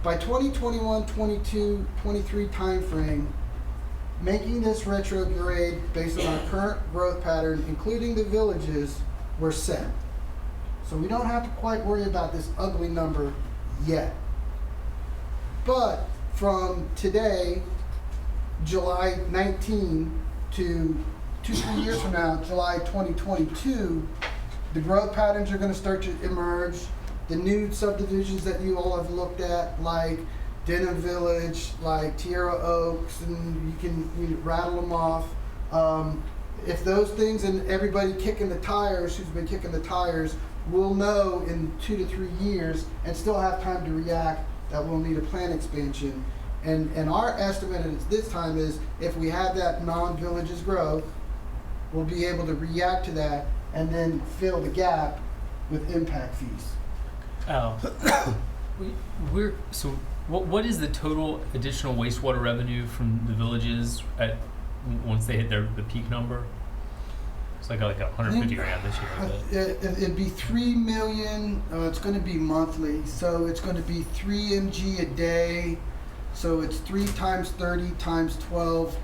[SPEAKER 2] By 2021, 22, 23 timeframe, making this retrograde based on our current growth pattern, including the villages, we're set. So we don't have to quite worry about this ugly number yet. But from today, July 19 to 2-3 years from now, July 2022, the growth patterns are going to start to emerge. The new subdivisions that you all have looked at, like Denham Village, like Tierra Oaks, and you can rattle them off. If those things, and everybody kicking the tires, who's been kicking the tires, will know in 2 to 3 years and still have time to react that we'll need a plant expansion. And our estimate at this time is if we have that non-villages growth, we'll be able to react to that and then fill the gap with impact fees.
[SPEAKER 3] Oh, so what is the total additional wastewater revenue from the villages at once they hit the peak number? It's like 150 grand this year. But.
[SPEAKER 2] It'd be 3 million. It's going to be monthly, so it's going to be 3 mg a day. So it's 3 times 30 times 12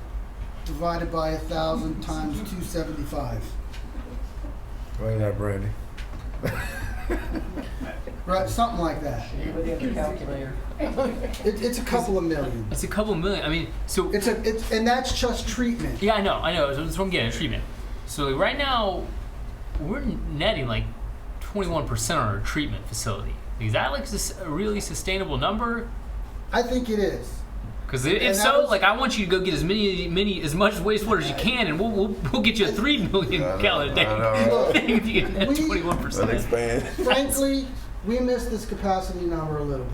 [SPEAKER 2] divided by 1,000 times 275.
[SPEAKER 1] Right now, Brandy.
[SPEAKER 2] Right, something like that.
[SPEAKER 6] With the calculator.
[SPEAKER 2] It's a couple of million.
[SPEAKER 3] It's a couple million. I mean, so
[SPEAKER 2] It's and that's just treatment.
[SPEAKER 3] yeah, I know. That's what I'm getting. Treatment. So right now, we're netting like 21% on our treatment facility. Is that like a really sustainable number?
[SPEAKER 2] I think it is.
[SPEAKER 3] Because if so, I want you to go get as much wastewater as you can, and we'll get you a 3 million gallon a day.
[SPEAKER 2] Look,
[SPEAKER 3] If you get that
[SPEAKER 2] we-
[SPEAKER 3] 21%.
[SPEAKER 1] Expand.
[SPEAKER 2] Frankly, we missed this capacity number a little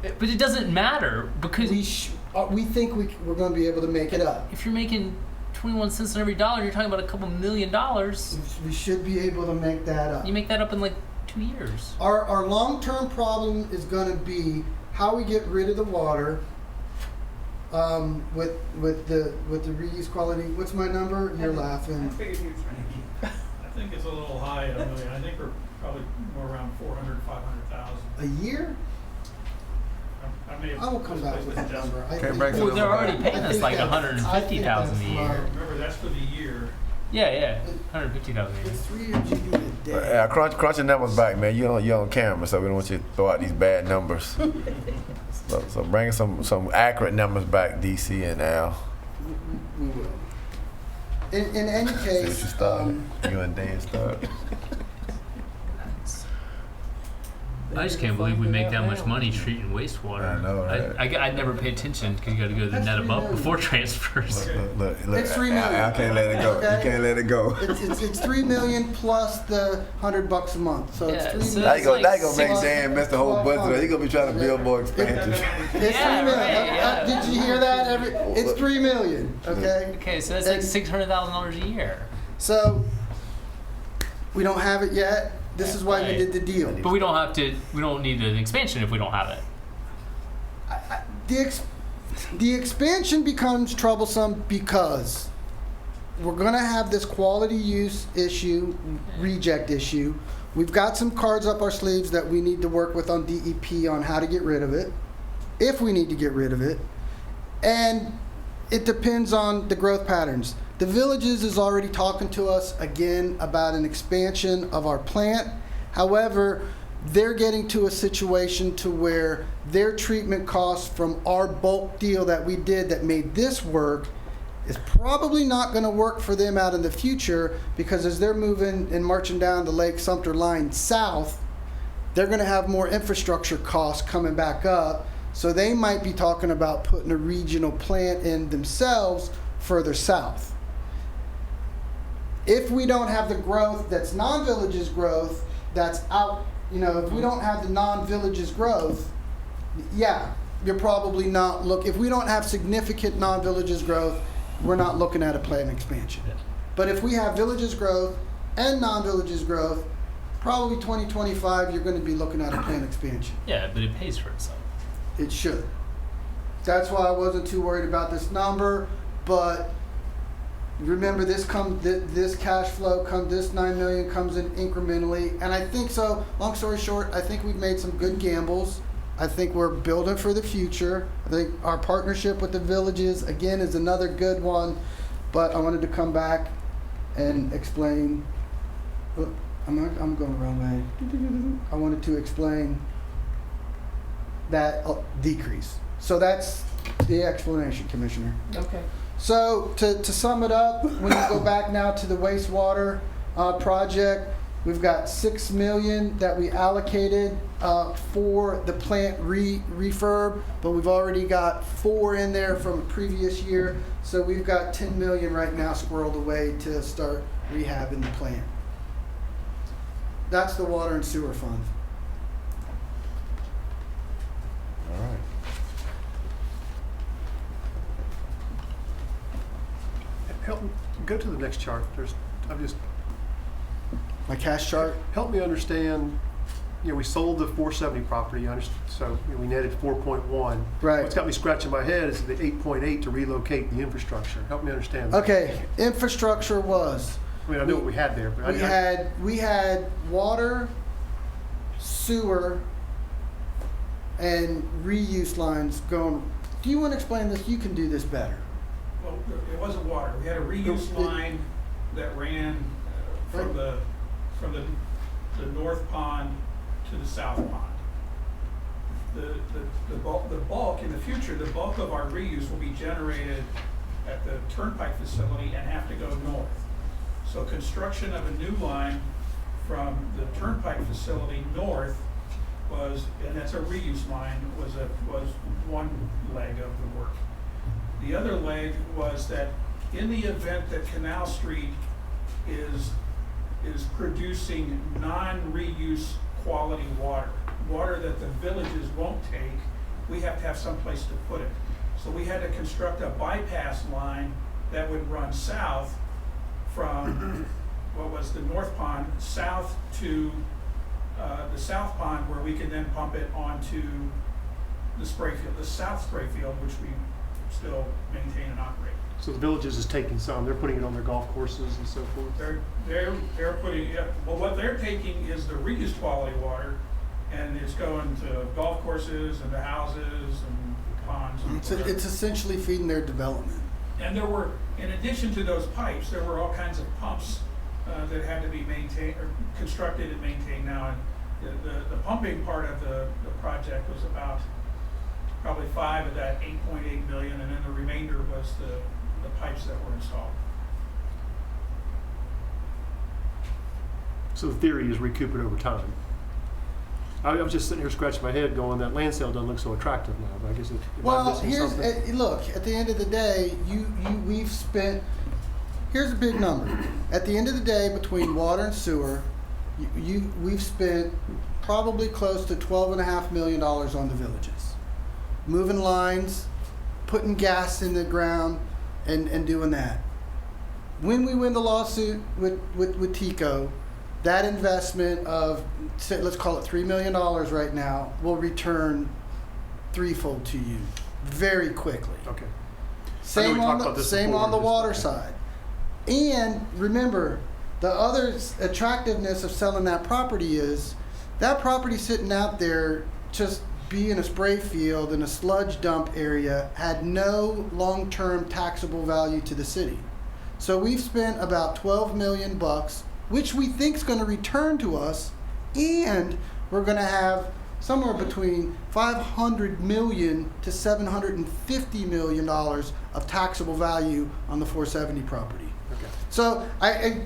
[SPEAKER 2] bit.
[SPEAKER 3] But it doesn't matter because
[SPEAKER 2] We think we're going to be able to make it up.
[SPEAKER 3] if you're making 21 cents on every dollar, you're talking about a couple $1 million.
[SPEAKER 2] We should be able to make that up.
[SPEAKER 3] You make that up in like 2 years.
[SPEAKER 2] Our long-term problem is going to be how we get rid of the water with the reuse quality. What's my number? You're laughing.
[SPEAKER 7] I think it's a little high, $1 million. I think we're probably more around 400, 500,000.
[SPEAKER 2] A year?
[SPEAKER 7] I
[SPEAKER 2] will come back with that number.
[SPEAKER 1] Can't break
[SPEAKER 3] Well,
[SPEAKER 1] it
[SPEAKER 3] they're
[SPEAKER 1] over.
[SPEAKER 3] already paying
[SPEAKER 2] I
[SPEAKER 3] us
[SPEAKER 2] think
[SPEAKER 3] like
[SPEAKER 2] that's-
[SPEAKER 3] 150,000 a
[SPEAKER 2] I think
[SPEAKER 3] year.
[SPEAKER 2] that's
[SPEAKER 7] Remember, that's for the year.
[SPEAKER 3] Yeah, 150,000 a year.
[SPEAKER 2] It's 3 MGD a day.
[SPEAKER 1] Yeah, crunch your numbers back, man. You're on camera, so we don't want you to throw out these bad numbers. so bring some accurate numbers back, DC and Al.
[SPEAKER 2] We will. In any
[SPEAKER 1] See what
[SPEAKER 2] case,
[SPEAKER 1] you started. You and Dan started.
[SPEAKER 3] I just can't believe we make that much money treating wastewater.
[SPEAKER 1] I know, right?
[SPEAKER 3] I never pay attention because you got to go to the
[SPEAKER 2] That's
[SPEAKER 3] net
[SPEAKER 2] $3
[SPEAKER 3] above
[SPEAKER 2] million.
[SPEAKER 3] before transfers.
[SPEAKER 1] Look.
[SPEAKER 2] It's 3 million.
[SPEAKER 1] I can't let it go.
[SPEAKER 2] Okay.
[SPEAKER 1] You can't let it go.
[SPEAKER 2] it's 3 million plus the $100 a month. So
[SPEAKER 3] Yeah,
[SPEAKER 2] it's 3
[SPEAKER 3] so
[SPEAKER 1] Now
[SPEAKER 2] million.
[SPEAKER 1] you gonna make
[SPEAKER 2] Plus-
[SPEAKER 1] Dan miss the whole budget. He's gonna be trying to build more expansions.
[SPEAKER 2] It's
[SPEAKER 3] Yeah,
[SPEAKER 2] 3 million.
[SPEAKER 3] right, yeah.
[SPEAKER 2] Did you hear that? It's 3 million. Okay.
[SPEAKER 3] Okay, so that's like
[SPEAKER 2] And-
[SPEAKER 3] $600,000 a year.
[SPEAKER 2] So we don't have it yet. This is why we
[SPEAKER 3] Right.
[SPEAKER 2] did the deal.
[SPEAKER 3] But we don't need an expansion if we don't have it.
[SPEAKER 2] The expansion becomes troublesome because we're going to have this quality use issue, reject issue. We've got some cards up our sleeves that we need to work with on DEP on how to get rid of it, if we need to get rid of it. And it depends on the growth patterns. The Villages is already talking to us again about an expansion of our plant. However, they're getting to a situation to where their treatment costs from our bulk deal that we did that made this work is probably not going to work for them out in the future, because as they're moving and marching down the Lake Sumter line south, they're going to have more infrastructure costs coming back up. So they might be talking about putting a regional plant in themselves further south. If we don't have the growth that's non-villages growth, that's out, if we don't have the non-villages growth, yeah, you're probably not if we don't have significant non-villages growth, we're not looking at a plant expansion.
[SPEAKER 3] Yeah.
[SPEAKER 2] But if we have villages growth and non-villages growth, probably 2025, you're going to be looking at a plant expansion.
[SPEAKER 3] Yeah, but it pays for itself.
[SPEAKER 2] It should. That's why I wasn't too worried about this number, but remember this cash flow this $9 million comes in incrementally, and I think so. Long story short, I think we've made some good gambles. I think we're building for the future. I think our partnership with the villages again is another good one, but I wanted to come back and explain. I'm going the wrong way. I wanted to explain that decrease. So that's the explanation, Commissioner.
[SPEAKER 6] Okay.
[SPEAKER 2] So to sum it up, when you go back now to the wastewater project, we've got $6 million that we allocated for the plant refurb, but we've already got $4 million in there from a previous year. So we've got $10 million right now squirreled away to start rehabbing the plant. That's the water and sewer fund.
[SPEAKER 1] All right.
[SPEAKER 5] Help me, go to the next chart.
[SPEAKER 2] My cash chart.
[SPEAKER 5] Help me understand, we sold the 470 property, so we netted 4.1.
[SPEAKER 2] Right.
[SPEAKER 5] What's got me scratching my head is the 8.8 to relocate the infrastructure. Help me understand that.
[SPEAKER 2] Okay, infrastructure was.
[SPEAKER 5] I mean, I know what we had there, but
[SPEAKER 2] We had water, sewer, and reuse lines going. Do you want to explain this? You can do this better.
[SPEAKER 7] Well, it wasn't water. We had a reuse line that ran from the north pond to the south pond. The bulk in the future, the bulk of our reuse will be generated at the turnpike facility and have to go north. So construction of a new line from the turnpike facility north was, and that's a reuse line, was one leg of the work. The other leg was that in the event that Canal Street is producing non-reuse quality water that the villages won't take, we have to have some place to put it. So we had to construct a bypass line that would run south from what was the North Pond south to the South Pond, where we can then pump it onto the spray field, the South spray field, which we still maintain and operate.
[SPEAKER 5] so the villages is taking some. They're putting it on their golf courses and so forth.
[SPEAKER 7] They're putting, yeah, well, what they're taking is the reused quality water, and it's going to golf courses and to houses and ponds. And
[SPEAKER 2] It's essentially feeding their development.
[SPEAKER 7] And there were, in addition to those pipes, there were all kinds of pumps that had to be maintained, or constructed and maintained now. And the pumping part of the project was about probably 5 of that 8.8 million, and then the remainder was the pipes that were installed.
[SPEAKER 5] So the theory is recoup it over time. I was just sitting here scratching my head going, that land sale doesn't look so attractive now, but I guess am I
[SPEAKER 2] Well,
[SPEAKER 5] missing something?
[SPEAKER 2] look, at the end of the day, we've spent, here's a big number. At the end of the day, between water and sewer, we've spent probably close to $12.5 million on the villages. Moving lines, putting gas in the ground, and doing that. When we win the lawsuit with TICO, that investment of, let's call it $3 million right now, will return threefold to you very quickly.
[SPEAKER 5] Okay.
[SPEAKER 2] Same
[SPEAKER 5] we
[SPEAKER 2] on
[SPEAKER 5] talked about
[SPEAKER 2] the
[SPEAKER 5] this
[SPEAKER 2] same
[SPEAKER 5] before,
[SPEAKER 2] on the
[SPEAKER 5] just-
[SPEAKER 2] water
[SPEAKER 5] okay.
[SPEAKER 2] side. And remember, the other attractiveness of selling that property is that property sitting out there just being a spray field and a sludge dump area had no long-term taxable value to the city. So we've spent about $12 million, which we think is going to return to us, and we're going to have somewhere between $500 million to $750 million of taxable value on the 470 property.
[SPEAKER 5] Okay.
[SPEAKER 2] So I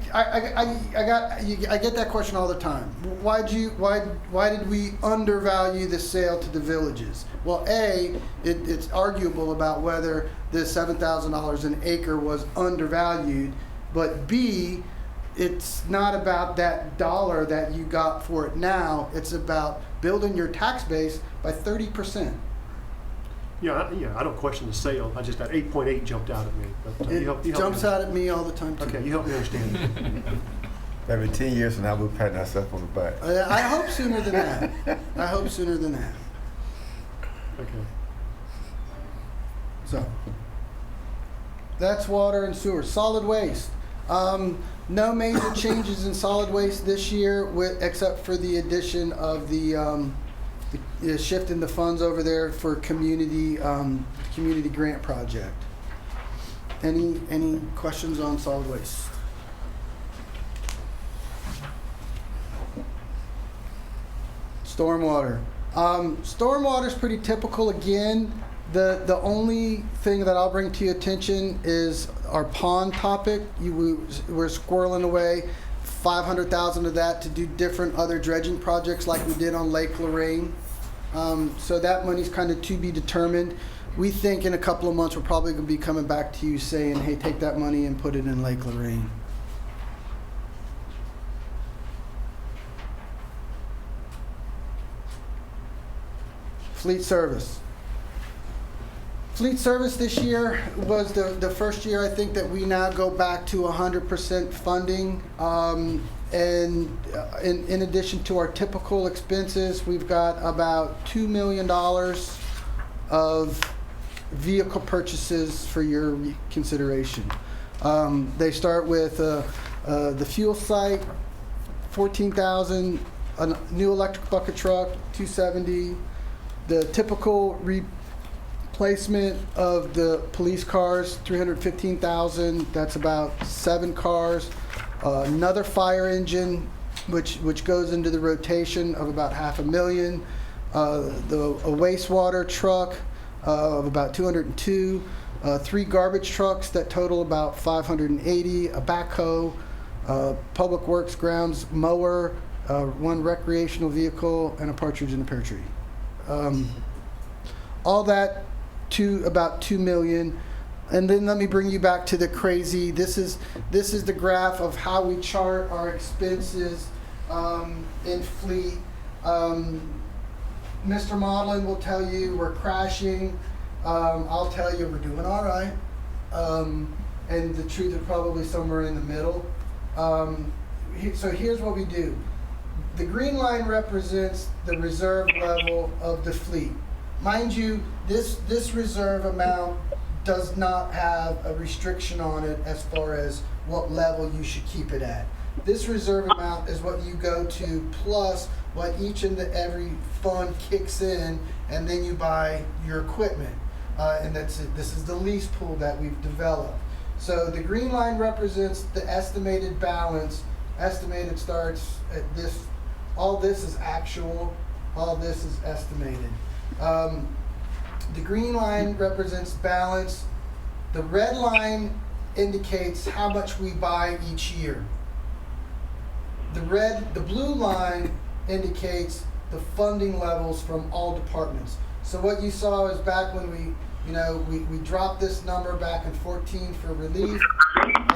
[SPEAKER 2] get that question all the time. Why did we undervalue the sale to the villages? Well, it's arguable about whether the $7,000 an acre was undervalued, but B, it's not about that dollar that you got for it now. It's about building your tax base by 30%.
[SPEAKER 5] Yeah, I don't question the sale. I just, that 8.8 jumped out at me. But
[SPEAKER 2] It
[SPEAKER 5] you help
[SPEAKER 2] jumps
[SPEAKER 5] me.
[SPEAKER 2] out at me all the time too.
[SPEAKER 5] Okay, you help me understand.
[SPEAKER 1] Maybe 10 years from now, we'll pat ourselves on the back.
[SPEAKER 2] I hope sooner than that. I hope sooner than that.
[SPEAKER 5] Okay.
[SPEAKER 2] So that's water and sewer. Solid waste. No major changes in solid waste this year, except for the addition of the shift in the funds over there for community grant project. Any questions on solid waste? Stormwater. Stormwater is pretty typical. Again, the only thing that I'll bring to your attention is our pond topic. We're squirreling away $500,000 of that to do different other dredging projects like we did on Lake Lorraine. So that money's kind of to be determined. We think in a couple of months we're probably going to be coming back to you saying, hey, take that money and put it in Lake Lorraine. Fleet service. Fleet service this year was the first year, I think, that we now go back to 100% funding. And in addition to our typical expenses, we've got about $2 million of vehicle purchases for your consideration. They start with the fuel site, $14,000, a new electric bucket truck, $270. The typical replacement of the police cars, $315,000. That's about 7 cars. Another fire engine, which goes into the rotation of about $500,000. A wastewater truck of about $202. 3 garbage trucks that total about $580. A backhoe, public works grounds mower, 1 recreational vehicle, and a partridge in a pear tree. All that to about $2 million. And then let me bring you back to the crazy. This is the graph of how we chart our expenses in fleet. Mr. Modlin will tell you we're crashing. I'll tell you we're doing all right. And the truth is probably somewhere in the middle. So here's what we do. The green line represents the reserve level of the fleet. Mind you, this reserve amount does not have a restriction on it as far as what level you should keep it at. This reserve amount is what you go to plus what each and every fund kicks in, and then you buy your equipment. And that's it. This is the lease pool that we've developed. So the green line represents the estimated balance. Estimated starts at this. All this is actual. All this is estimated. The green line represents balance. The red line indicates how much we buy each year. The blue line indicates the funding levels from all departments. So what you saw is back when we dropped this number back in 2014 for relief,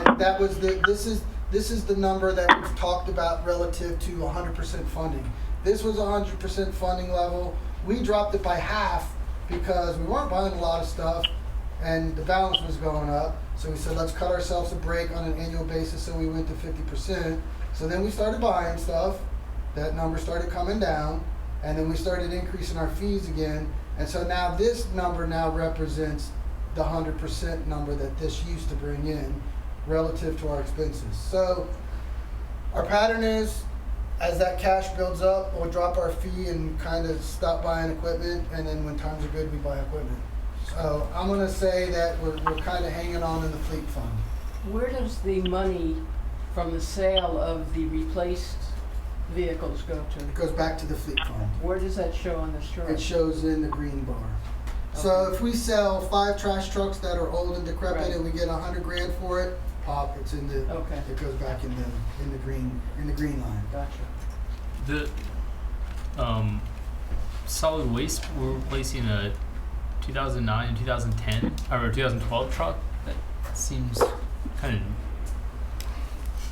[SPEAKER 2] and that was this is the number that we've talked about relative to 100% funding. This was 100% funding level. We dropped it by half because we weren't buying a lot of stuff and the balance was going up. So we said, let's cut ourselves a break on an annual basis, so we went to 50%. So then we started buying stuff. That number started coming down, and then we started increasing our fees again. And so now this number now represents the 100% number that this used to bring in relative to our expenses. So our pattern is, as that cash builds up, we'll drop our fee and kind of stop buying equipment, and then when times are good, we buy equipment. So I'm going to say that we're kind of hanging on in the fleet fund.
[SPEAKER 6] Where does the money from the sale of the replaced vehicles go to?
[SPEAKER 2] It goes back to the fleet fund.
[SPEAKER 6] Where does that show on this chart?
[SPEAKER 2] It shows in the green bar. So if we sell 5 trash trucks that are old and decrepit,
[SPEAKER 6] Right.
[SPEAKER 2] and we get $100,000 for it, pop, it's in the.
[SPEAKER 6] Okay.
[SPEAKER 2] It goes back in the green line.
[SPEAKER 6] Gotcha.
[SPEAKER 3] The solid waste, we're replacing a 2009 and 2010 or 2012 truck. That seems kind of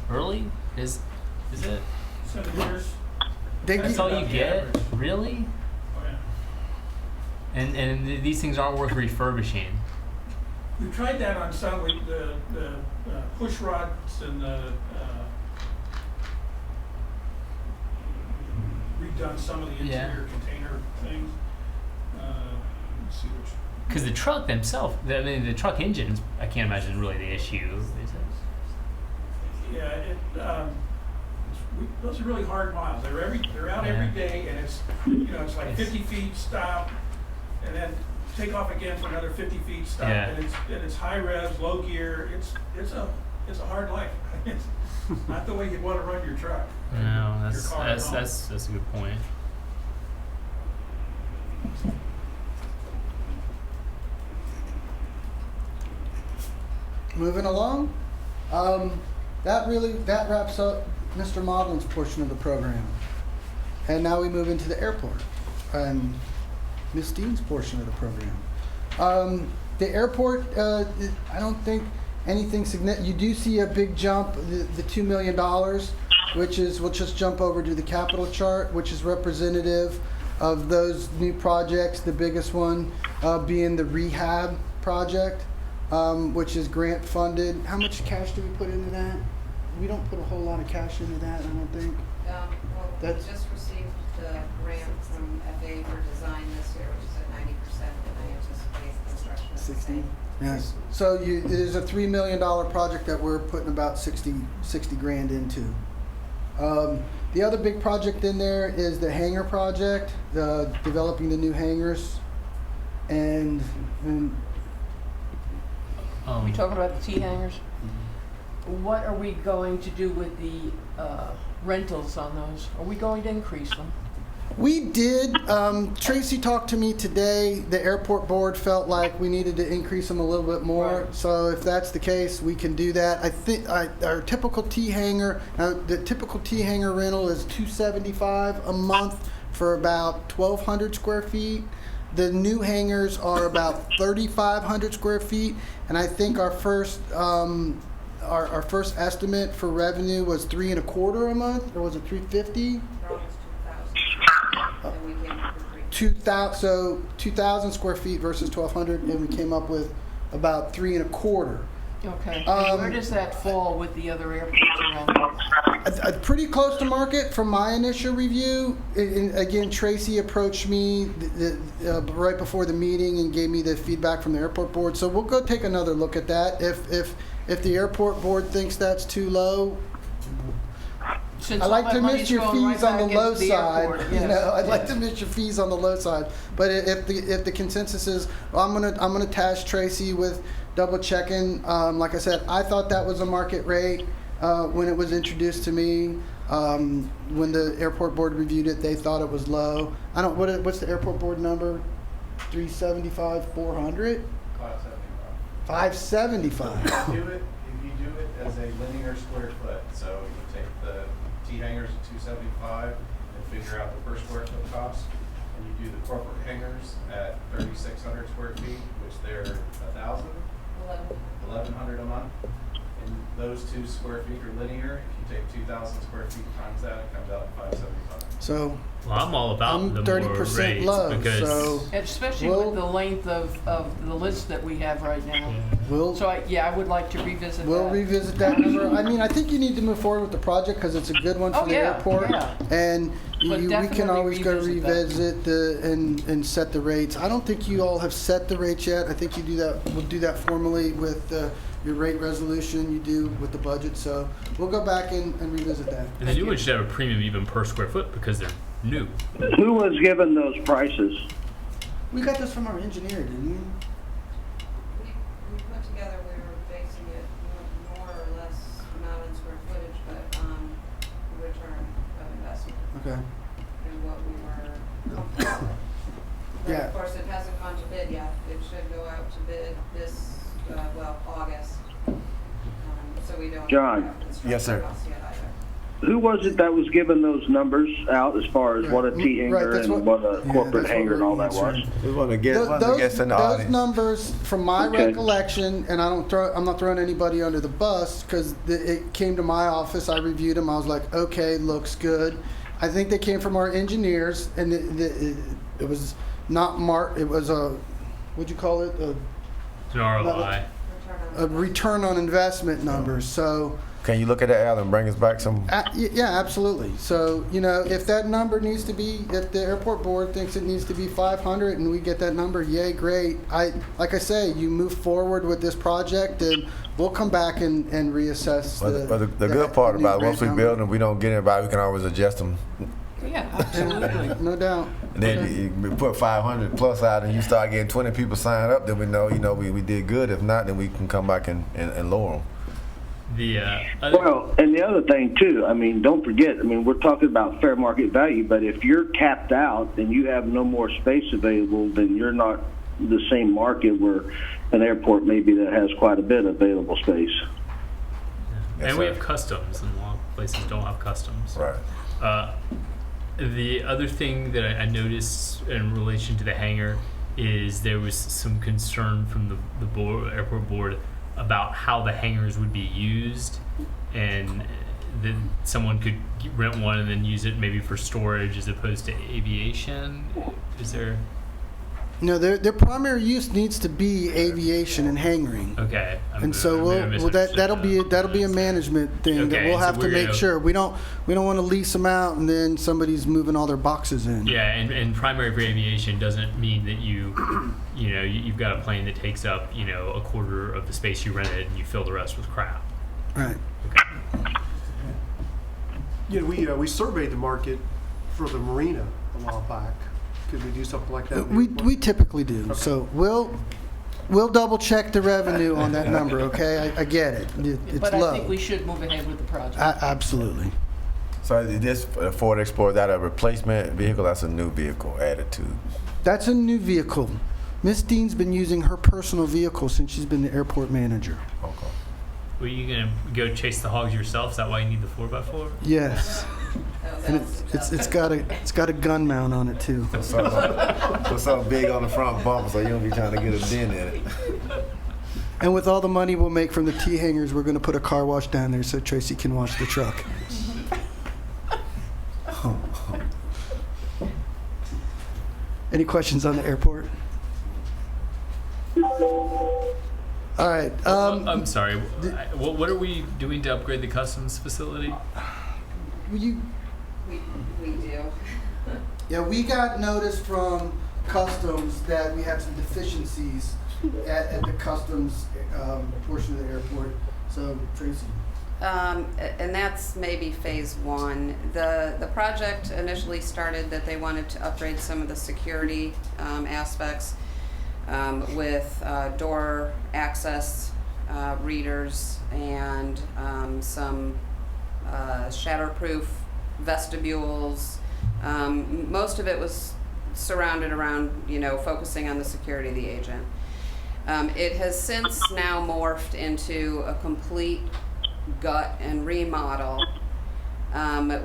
[SPEAKER 3] early. Is it?
[SPEAKER 7] 7 years.
[SPEAKER 3] That's all you
[SPEAKER 7] about the
[SPEAKER 3] get?
[SPEAKER 7] average.
[SPEAKER 3] Really?
[SPEAKER 7] Oh, yeah.
[SPEAKER 3] And these things aren't worth refurbishing.
[SPEAKER 7] We tried that on some, the push rods and the redone some of the
[SPEAKER 3] Yeah.
[SPEAKER 7] interior container things. Let's see which.
[SPEAKER 3] Because the truck themselves, I mean, the truck engines, I can't imagine really the issue. Is it?
[SPEAKER 7] Yeah, those are really hard miles. They're out every day, and it's it's like 50 feet stop, and then take off again for another 50 feet stop,
[SPEAKER 3] Yeah.
[SPEAKER 7] and it's high revs, low gear. It's a hard life. It's not the way you want to run your truck.
[SPEAKER 3] No,
[SPEAKER 7] Your
[SPEAKER 3] that's
[SPEAKER 7] car at home.
[SPEAKER 3] that's a good point.
[SPEAKER 2] Moving along, that wraps up Mr. Modlin's portion of the program. And now we move into the airport and Ms. Dean's portion of the program. The airport, I don't think anything significant. You do see a big jump, the $2 million, which is, we'll just jump over to the capital chart, which is representative of those new projects. The biggest one being the rehab project, which is grant funded. How much cash do we put into that? We don't put a whole lot of cash into that, I don't think.
[SPEAKER 8] Well, we
[SPEAKER 2] That's-
[SPEAKER 8] just received the grant from FA for design this year, which is at 90%, and I anticipate construction at the
[SPEAKER 2] 60?
[SPEAKER 8] same.
[SPEAKER 2] Yes. So there's a $3 million project that we're putting about 60 grand into. The other big project in there is the hangar project, developing the new hangars. And
[SPEAKER 6] We talking about the T hangars? What are we going to do with the rentals on those? Are we going to increase them?
[SPEAKER 2] we did, Tracy talked to me today. The airport board felt like we needed to increase them a little bit more.
[SPEAKER 6] Right.
[SPEAKER 2] So if that's the case, we can do that. I think our typical T hangar, the typical T hangar rental is $275 a month for about 1,200 square feet. The new hangars are about 3,500 square feet, and I think our first our first estimate for revenue was $3.25 a month, or was it $350?
[SPEAKER 8] They're almost 2,000, and we came up with
[SPEAKER 2] 2,000, so 2,000 square feet versus 1,200, and we came up with about $3.25.
[SPEAKER 6] Okay. And where does that fall with the other airports around?
[SPEAKER 2] Pretty close to market from my initial review. And again, Tracy approached me right before the meeting and gave me the feedback from the airport board. So we'll go take another look at that. If the airport board thinks that's too low,
[SPEAKER 6] Since
[SPEAKER 2] I
[SPEAKER 6] all
[SPEAKER 2] like
[SPEAKER 6] that
[SPEAKER 2] to
[SPEAKER 6] money's
[SPEAKER 2] miss your
[SPEAKER 6] going right
[SPEAKER 2] fees on the
[SPEAKER 6] back
[SPEAKER 2] low
[SPEAKER 6] into the
[SPEAKER 2] side.
[SPEAKER 6] airport,
[SPEAKER 2] You
[SPEAKER 6] yes,
[SPEAKER 2] know, I'd like
[SPEAKER 6] yes.
[SPEAKER 2] to miss your fees on the low side. But if the consensus is, well, I'm gonna task Tracy with double checking. Like I said, I thought that was a market rate when it was introduced to me. When the airport board reviewed it, they thought it was low. I don't. What's the airport board number? 375, 400, 575.
[SPEAKER 9] If you do it as a linear square foot, so you take the T hangars at 275 and figure out the per square foot cost, and you do the corporate hangars at 3,600 square feet, which they're 1,000, 1,100 a month, and those 2 square feet are linear. If you take 2,000 square feet times that, it comes out at 575.
[SPEAKER 2] So
[SPEAKER 3] Well, I'm all about
[SPEAKER 2] I'm
[SPEAKER 3] the
[SPEAKER 2] 30%
[SPEAKER 3] more rates
[SPEAKER 2] low.
[SPEAKER 3] because
[SPEAKER 2] So
[SPEAKER 6] Especially
[SPEAKER 2] Well-
[SPEAKER 6] with the length of the list that we have right now.
[SPEAKER 2] we'll.
[SPEAKER 6] So I would like to revisit
[SPEAKER 2] We'll
[SPEAKER 6] that.
[SPEAKER 2] revisit that number. I mean, I think you need to move forward with the project because it's a good one for
[SPEAKER 6] Oh,
[SPEAKER 2] the
[SPEAKER 6] yeah,
[SPEAKER 2] airport.
[SPEAKER 6] yeah.
[SPEAKER 2] And
[SPEAKER 6] But
[SPEAKER 2] we can
[SPEAKER 6] definitely
[SPEAKER 2] always go
[SPEAKER 6] revisit that.
[SPEAKER 2] revisit and set the rates. I don't think you all have set the rates yet. I think you do that. We'll do that formally with your rate resolution you do with the budget. So we'll go back and revisit that.
[SPEAKER 3] and the new ones should have a premium even per square foot because they're new.
[SPEAKER 4] Who was given those prices?
[SPEAKER 2] We got this from our engineer, didn't we?
[SPEAKER 8] We put together, we were basing it more or less not in square footage, but return of investment
[SPEAKER 2] Okay.
[SPEAKER 8] and what we were comfortable with. But
[SPEAKER 2] Yeah.
[SPEAKER 8] of course, it hasn't gone to bid yet. It should go out to bid this, August. So we don't
[SPEAKER 4] John.
[SPEAKER 8] have construction
[SPEAKER 1] Yes, sir.
[SPEAKER 8] costs yet either.
[SPEAKER 4] Who was it that was giving those numbers out as far as what a T
[SPEAKER 2] Right,
[SPEAKER 4] hanger
[SPEAKER 2] that's
[SPEAKER 4] and what a
[SPEAKER 2] yeah,
[SPEAKER 4] corporate
[SPEAKER 2] that's what
[SPEAKER 4] hanger and all that
[SPEAKER 2] we're
[SPEAKER 4] was?
[SPEAKER 2] answering.
[SPEAKER 1] We want to get in the
[SPEAKER 2] Those
[SPEAKER 1] audience.
[SPEAKER 2] numbers, from my
[SPEAKER 4] Okay.
[SPEAKER 2] recollection, and I'm not throwing anybody under the bus because it came to my office. I reviewed them. I was like, okay, looks good. I think they came from our engineers, and it was not It was a, what'd you call it?
[SPEAKER 3] It's an ROI.
[SPEAKER 8] Return on
[SPEAKER 2] A return on investment numbers. So
[SPEAKER 1] Can you look at that, Al, and bring us back some?
[SPEAKER 2] Yeah, absolutely. So, if that number needs to be, if the airport board thinks it needs to be 500 and we get that number, yay, great. Like I say, you move forward with this project and we'll come back and reassess.
[SPEAKER 1] But the good part
[SPEAKER 2] new
[SPEAKER 1] about it, once we
[SPEAKER 2] grant
[SPEAKER 1] build
[SPEAKER 2] number.
[SPEAKER 1] them, we don't get anybody, we can always adjust them.
[SPEAKER 6] Yeah, absolutely.
[SPEAKER 2] No doubt.
[SPEAKER 1] And then you put 500 plus out and you start getting 20 people signed up, then we know, we did good. If not, then we can come back and lower them.
[SPEAKER 4] Well, and the other thing too, don't forget, we're talking about fair market value, but if you're capped out and you have no more space available, then you're not the same market where an airport maybe that has quite a bit of available space.
[SPEAKER 3] And we have customs, and a lot of places don't have customs.
[SPEAKER 1] Right.
[SPEAKER 3] The other thing that I noticed in relation to the hangar is there was some concern from the airport board about how the hangars would be used, and then someone could rent one and then use it maybe for storage as opposed to aviation. Is there?
[SPEAKER 2] No, their primary use needs to be aviation and hangaring.
[SPEAKER 3] Okay.
[SPEAKER 2] And so that'll be a management thing that
[SPEAKER 3] Okay,
[SPEAKER 2] we'll
[SPEAKER 3] so
[SPEAKER 2] have to
[SPEAKER 3] we're
[SPEAKER 2] make
[SPEAKER 3] gonna-
[SPEAKER 2] sure we don't want to lease them out and then somebody's moving all their boxes in.
[SPEAKER 3] Yeah, and primary for aviation doesn't mean that you've got a plane that takes up a quarter of the space you rented and you fill the rest with crap.
[SPEAKER 2] Right.
[SPEAKER 5] We surveyed the market for the marina a while back. Could we do something like that?
[SPEAKER 2] We typically do. So we'll double check the revenue on that number. Okay, I get it. It's
[SPEAKER 6] But
[SPEAKER 2] low.
[SPEAKER 6] I think we should move ahead with the project.
[SPEAKER 2] Absolutely.
[SPEAKER 1] So this Ford Explorer, is that a replacement vehicle? That's a new vehicle added to.
[SPEAKER 2] That's a new vehicle. Miss Dean's been using her personal vehicle since she's been the airport manager.
[SPEAKER 1] Okay.
[SPEAKER 3] Were you gonna go chase the hogs yourself? Is that why you need the 4x4?
[SPEAKER 2] Yes. And it's got a gun mount on it too.
[SPEAKER 1] Put something big on the front bumper so you don't be trying to get a dent in it.
[SPEAKER 2] And with all the money we'll make from the T hangers, we're going to put a car wash down there so Tracy can wash the truck. Any questions on the airport? All right.
[SPEAKER 3] I'm sorry. What are we doing to upgrade the customs facility?
[SPEAKER 2] We
[SPEAKER 8] We do.
[SPEAKER 2] Yeah, we got notice from customs that we had some deficiencies at the customs portion of the airport. So, Tracy.
[SPEAKER 8] And that's maybe phase one. The project initially started that they wanted to upgrade some of the security aspects with door access readers and some shatterproof vestibules. Most of it was surrounded around, focusing on the security of the agent. It has since now morphed into a complete gut and remodel,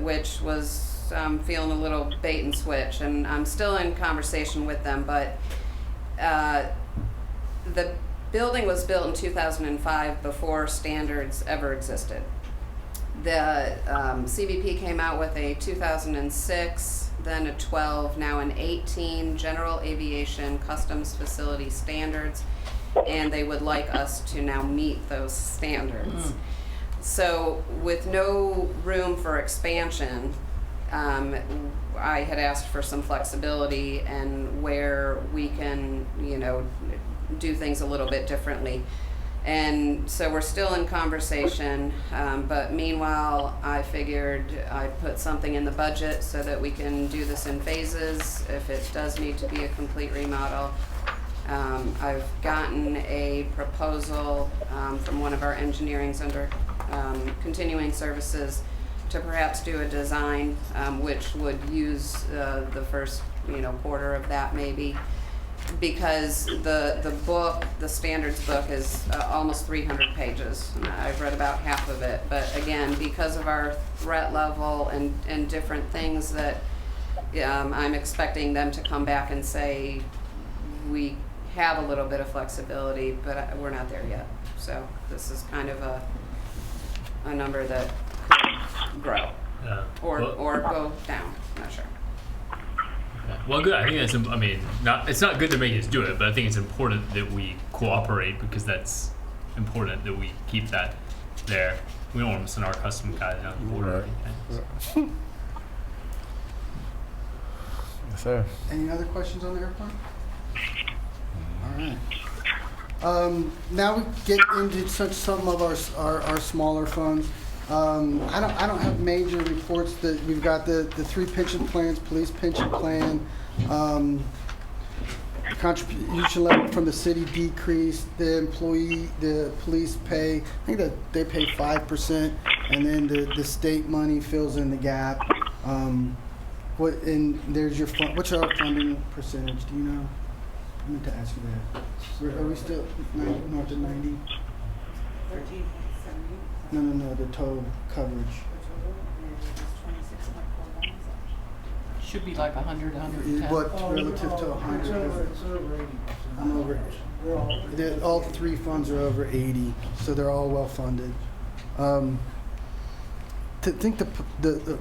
[SPEAKER 8] which was feeling a little bait and switch, and I'm still in conversation with them, but the building was built in 2005 before standards ever existed. The CBP came out with a 2006, then a 12, now an 18 General Aviation Customs Facility Standards, and they would like us to now meet those standards. So with no room for expansion, I had asked for some flexibility and where we can, do things a little bit differently. And so we're still in conversation, but meanwhile, I figured I'd put something in the budget so that we can do this in phases if it does need to be a complete remodel. I've gotten a proposal from one of our engineerings under continuing services to perhaps do a design which would use the first quarter of that maybe, because the standards book is almost 300 pages. I've read about half of it, but again, because of our threat level and different things that I'm expecting them to come back and say we have a little bit of flexibility, but we're not there yet. So this is kind of a number that could grow or go down. I'm not sure.
[SPEAKER 3] Well, good. I think that's. It's not good to make us do it, but I think it's important that we cooperate because that's important that we keep that there. We don't want to send our custom guys down the border or
[SPEAKER 1] Right.
[SPEAKER 3] anything.
[SPEAKER 1] Yes, sir.
[SPEAKER 2] Any other questions on the airplane? All right. Now we get into some of our smaller funds. I don't have major reports. That we've got the 3 pension plans, police pension plan. Contribution level from the city decreased. The police pay. I think that they pay 5%, and then the state money fills in the gap. There's your fund. What's our funding percentage? Do you know? I meant to ask you that. Are we still north of 90?
[SPEAKER 10] 13.70.
[SPEAKER 2] No, the total coverage.
[SPEAKER 6] Should be like 100, 110.
[SPEAKER 2] What relative to 100? I'm over. All 3 funds are over 80, so they're all well funded. To think the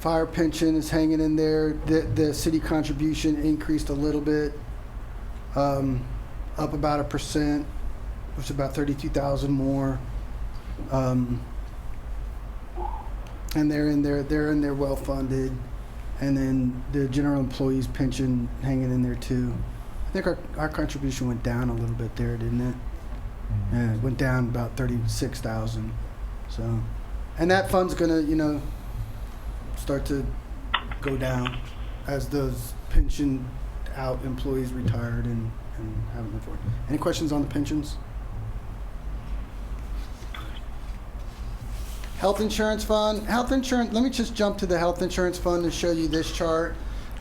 [SPEAKER 2] fire pension is hanging in there. The city contribution increased a little bit, up about 1%, which is about 32,000 more. And they're in there well funded, and then the general employees pension hanging in there too. I think our contribution went down a little bit there, didn't it? Yeah, it went down about 36,000. So, and that fund's gonna start to go down as those pension out employees retired and haven't been for it. Any questions on the pensions? Health insurance fund. Health insurance. Let me just jump to the health insurance fund and show you this chart.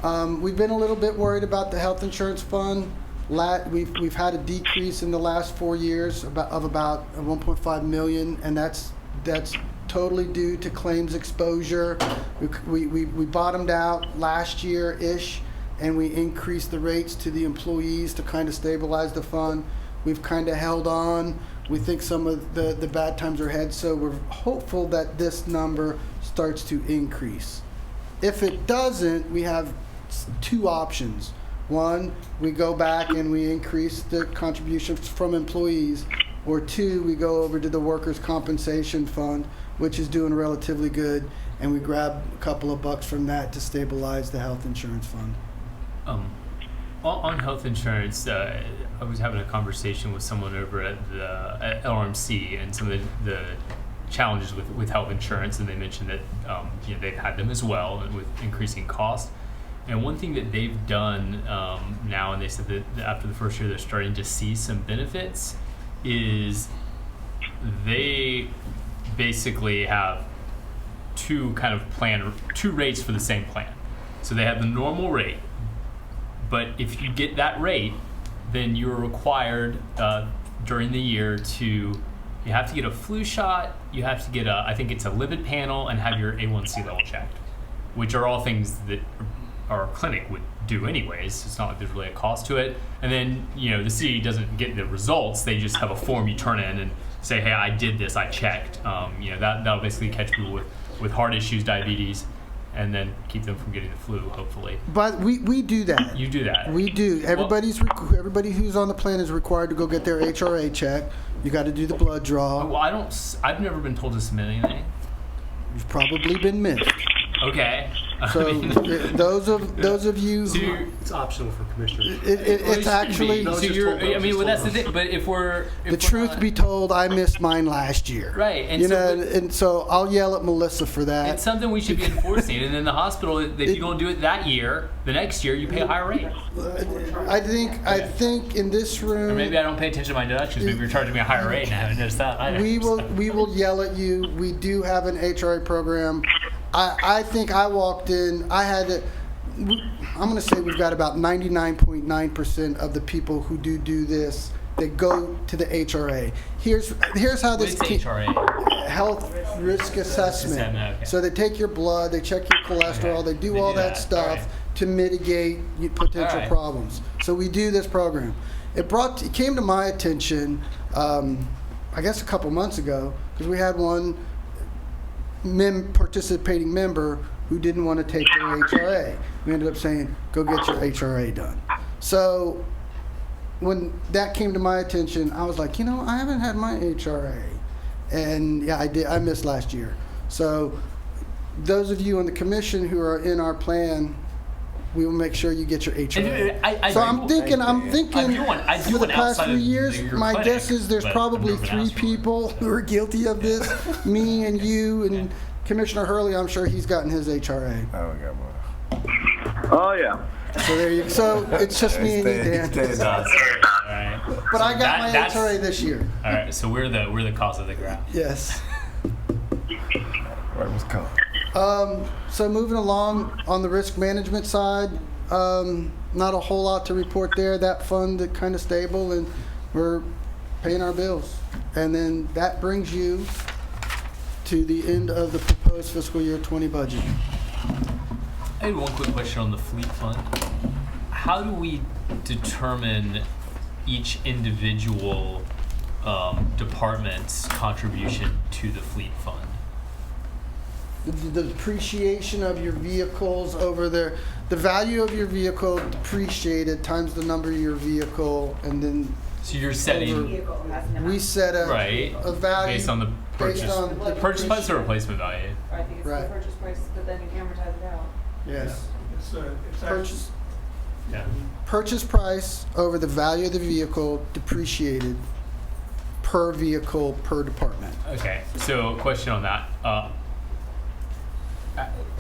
[SPEAKER 2] We've been a little bit worried about the health insurance fund. We've had a decrease in the last 4 years of about 1.5 million, and that's totally due to claims exposure. We bottomed out last year-ish, and we increased the rates to the employees to kind of stabilize the fund. We've kind of held on. We think some of the bad times are ahead, so we're hopeful that this number starts to increase. If it doesn't, we have 2 options. One, we go back and we increase the contributions from employees, or 2, we go over to the workers' compensation fund, which is doing relatively good, and we grab a couple of bucks from that to stabilize the health insurance fund.
[SPEAKER 3] On health insurance, I was having a conversation with someone over at LRMC and some of the challenges with health insurance, and they mentioned that they've had them as well with increasing costs. And one thing that they've done now, and they said that after the first year they're starting to see some benefits, is they basically have 2 rates for the same plan. So they have the normal rate, but if you get that rate, then you're required during the year you have to get a flu shot, you have to get I think it's a lipid panel, and have your A1C level checked, which are all things that our clinic would do anyways. It's not like there's really a cost to it. And then, the city doesn't get the results. They just have a form you turn in and say, hey, I did this, I checked. That'll basically catch people with heart issues, diabetes, and then keep them from getting the flu, hopefully.
[SPEAKER 2] But we do that.
[SPEAKER 3] You do that.
[SPEAKER 2] We do. Everybody who's on the plan is required to go get their HRA check. You got to do the blood draw.
[SPEAKER 3] Well, I've never been told to submit anything.
[SPEAKER 2] You've probably been missed.
[SPEAKER 3] Okay.
[SPEAKER 2] So those of you who,
[SPEAKER 5] It's optional for commissioners.
[SPEAKER 2] it's actually
[SPEAKER 5] No,
[SPEAKER 3] So
[SPEAKER 5] just
[SPEAKER 3] you're,
[SPEAKER 5] told us,
[SPEAKER 3] I mean,
[SPEAKER 5] just
[SPEAKER 3] well, that's the
[SPEAKER 5] told us.
[SPEAKER 3] thing. But if we're
[SPEAKER 2] the truth be told, I missed mine last year.
[SPEAKER 3] Right, and
[SPEAKER 2] and so I'll yell at Melissa for that.
[SPEAKER 3] it's something we should be enforcing. And in the hospital, if you don't do it that year, the next year you pay a higher rate.
[SPEAKER 2] I think in this room
[SPEAKER 3] Or maybe I don't pay attention to my deductions. Maybe you're charging me a higher rate, and I haven't noticed that either.
[SPEAKER 2] we will yell at you. We do have an HRA program. I think I walked in. I'm going to say we've got about 99.9% of the people who do this that go to the HRA. Here's how this
[SPEAKER 3] What's HRA?
[SPEAKER 2] health risk assessment.
[SPEAKER 3] Okay.
[SPEAKER 2] So they take your blood, they check your cholesterol, they do all that stuff
[SPEAKER 3] All right.
[SPEAKER 2] to mitigate potential
[SPEAKER 3] All right.
[SPEAKER 2] problems. So we do this program. It came to my attention, I guess a couple months ago, because we had one participating member who didn't want to take their HRA. We ended up saying, go get your HRA done. So when that came to my attention, I was like, I haven't had my HRA. And yeah, I did. I missed last year. So those of you on the commission who are in our plan, we will make sure you get your HRA. I'm thinking
[SPEAKER 3] I do
[SPEAKER 2] for the
[SPEAKER 3] one
[SPEAKER 2] past
[SPEAKER 3] outside
[SPEAKER 2] 3
[SPEAKER 3] of
[SPEAKER 2] years,
[SPEAKER 3] your
[SPEAKER 2] my
[SPEAKER 3] clinic,
[SPEAKER 2] guess is there's
[SPEAKER 3] but
[SPEAKER 2] probably
[SPEAKER 3] I've never
[SPEAKER 2] 3
[SPEAKER 3] been asked for it.
[SPEAKER 2] people who are guilty of this. Me and you and Commissioner Hurley, I'm sure he's gotten his HRA.
[SPEAKER 1] I don't got one.
[SPEAKER 4] Oh, yeah.
[SPEAKER 2] So there you. So it's just me and you, Dan.
[SPEAKER 3] All right.
[SPEAKER 2] But I got my
[SPEAKER 3] That's-
[SPEAKER 2] HRA this year.
[SPEAKER 3] All right, so we're the cause of the graph.
[SPEAKER 2] Yes.
[SPEAKER 1] Right, what's coming?
[SPEAKER 2] So moving along on the risk management side, not a whole lot to report there. That fund is kind of stable, and we're paying our bills. And then that brings you to the end of the proposed fiscal year 20 budget.
[SPEAKER 3] I had one quick question on the fleet fund. How do we determine each individual department's contribution to the fleet fund?
[SPEAKER 2] The depreciation of your vehicles over the value of your vehicle depreciated times the number of your vehicle, and then
[SPEAKER 3] So you're setting
[SPEAKER 10] Vehicle has an amount.
[SPEAKER 2] we set a value
[SPEAKER 3] based on the purchase
[SPEAKER 2] based on the
[SPEAKER 3] purchase price or replacement value.
[SPEAKER 10] I think it's the
[SPEAKER 2] Right.
[SPEAKER 10] purchase price, but then you amortize it out.
[SPEAKER 2] Yes.
[SPEAKER 7] It's
[SPEAKER 2] Purchase
[SPEAKER 3] Yeah.
[SPEAKER 2] purchase price over the value of the vehicle depreciated per vehicle per department.
[SPEAKER 3] Okay. So question on that.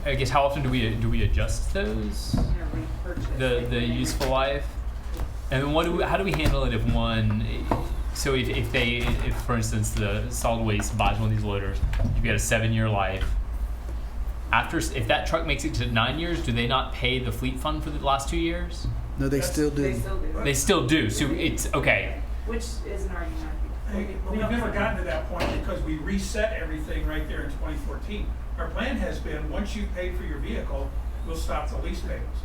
[SPEAKER 3] I guess how often do we adjust those?
[SPEAKER 10] You know, repurchase.
[SPEAKER 3] The useful life, and then how do we handle it if one? So if for instance the solid waste buys one of these loaders, you've got a 7-year life. If that truck makes it to 9 years, do they not pay the fleet fund for the last 2 years?
[SPEAKER 2] No, they still do.
[SPEAKER 10] They still do.
[SPEAKER 3] They still do. So it's okay.
[SPEAKER 10] Which is an argument.
[SPEAKER 7] But we've never gotten to that point because we reset everything right there in 2014. Our plan has been, once you've paid for your vehicle, we'll stop the lease payments.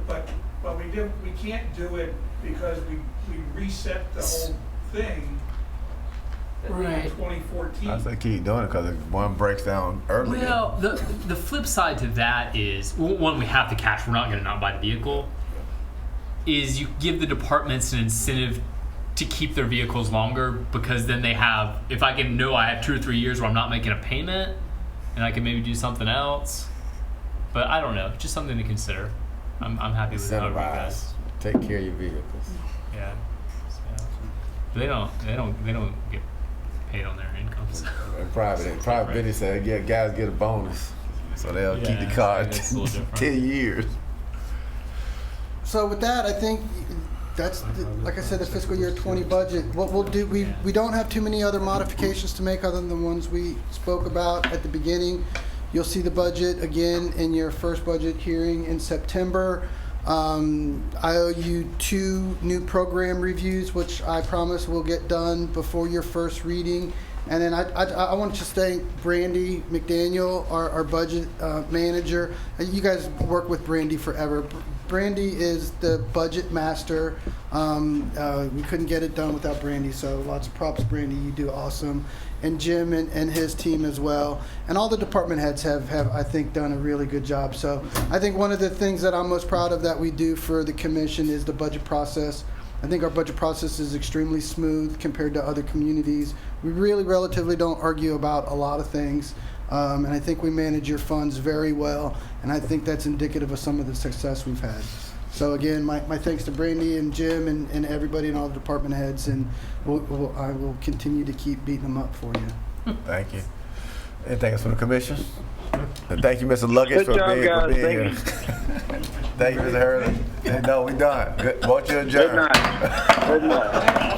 [SPEAKER 7] But we can't do it because we reset the whole thing in 2014.
[SPEAKER 1] I say keep doing it because one breaks down early.
[SPEAKER 3] Well, the flip side to that is, one, we have the cash. We're not going to not buy the vehicle. Is you give the departments an incentive to keep their vehicles longer, because then they have, if I can know I have 2 or 3 years where I'm not making a payment, and I can maybe do something else. But I don't know, just something to consider. I'm happy with how it
[SPEAKER 1] Incentivize.
[SPEAKER 3] goes.
[SPEAKER 1] Take care of your vehicles.
[SPEAKER 3] Yeah. So, they don't get paid on their incomes.
[SPEAKER 1] And private business said, guys get a bonus, so they'll keep the
[SPEAKER 3] Yeah,
[SPEAKER 1] car
[SPEAKER 3] that's a little different.
[SPEAKER 1] 10 years.
[SPEAKER 2] So with that, I think that's, like I said, the fiscal year 20 budget. What we'll do, we don't have too many other modifications to make other than the ones we spoke about at the beginning. You'll see the budget again in your first budget hearing in September. I owe you 2 new program reviews, which I promise will get done before your first reading. And then I want to thank Brandy McDaniel, our budget manager. You guys work with Brandy forever. Brandy is the budget master. We couldn't get it done without Brandy, so lots of props, Brandy. You do awesome. And Jim and his team as well. And all the department heads have, I think, done a really good job. So I think one of the things that I'm most proud of that we do for the commission is the budget process. I think our budget process is extremely smooth compared to other communities. We really relatively don't argue about a lot of things. And I think we manage your funds very well. And I think that's indicative of some of the success we've had. So again, my thanks to Brandy and Jim and everybody and all the department heads. And I will continue to keep beating them up for you.
[SPEAKER 1] Thank you. Anything else from the commission? And thank you, Mr. Luggage,
[SPEAKER 4] Good
[SPEAKER 1] for
[SPEAKER 4] job,
[SPEAKER 1] being
[SPEAKER 4] guys.
[SPEAKER 1] here. Thank you, Mr. Hurley. No, we done. Good. Won't you adjourn?
[SPEAKER 4] Good night. Good night.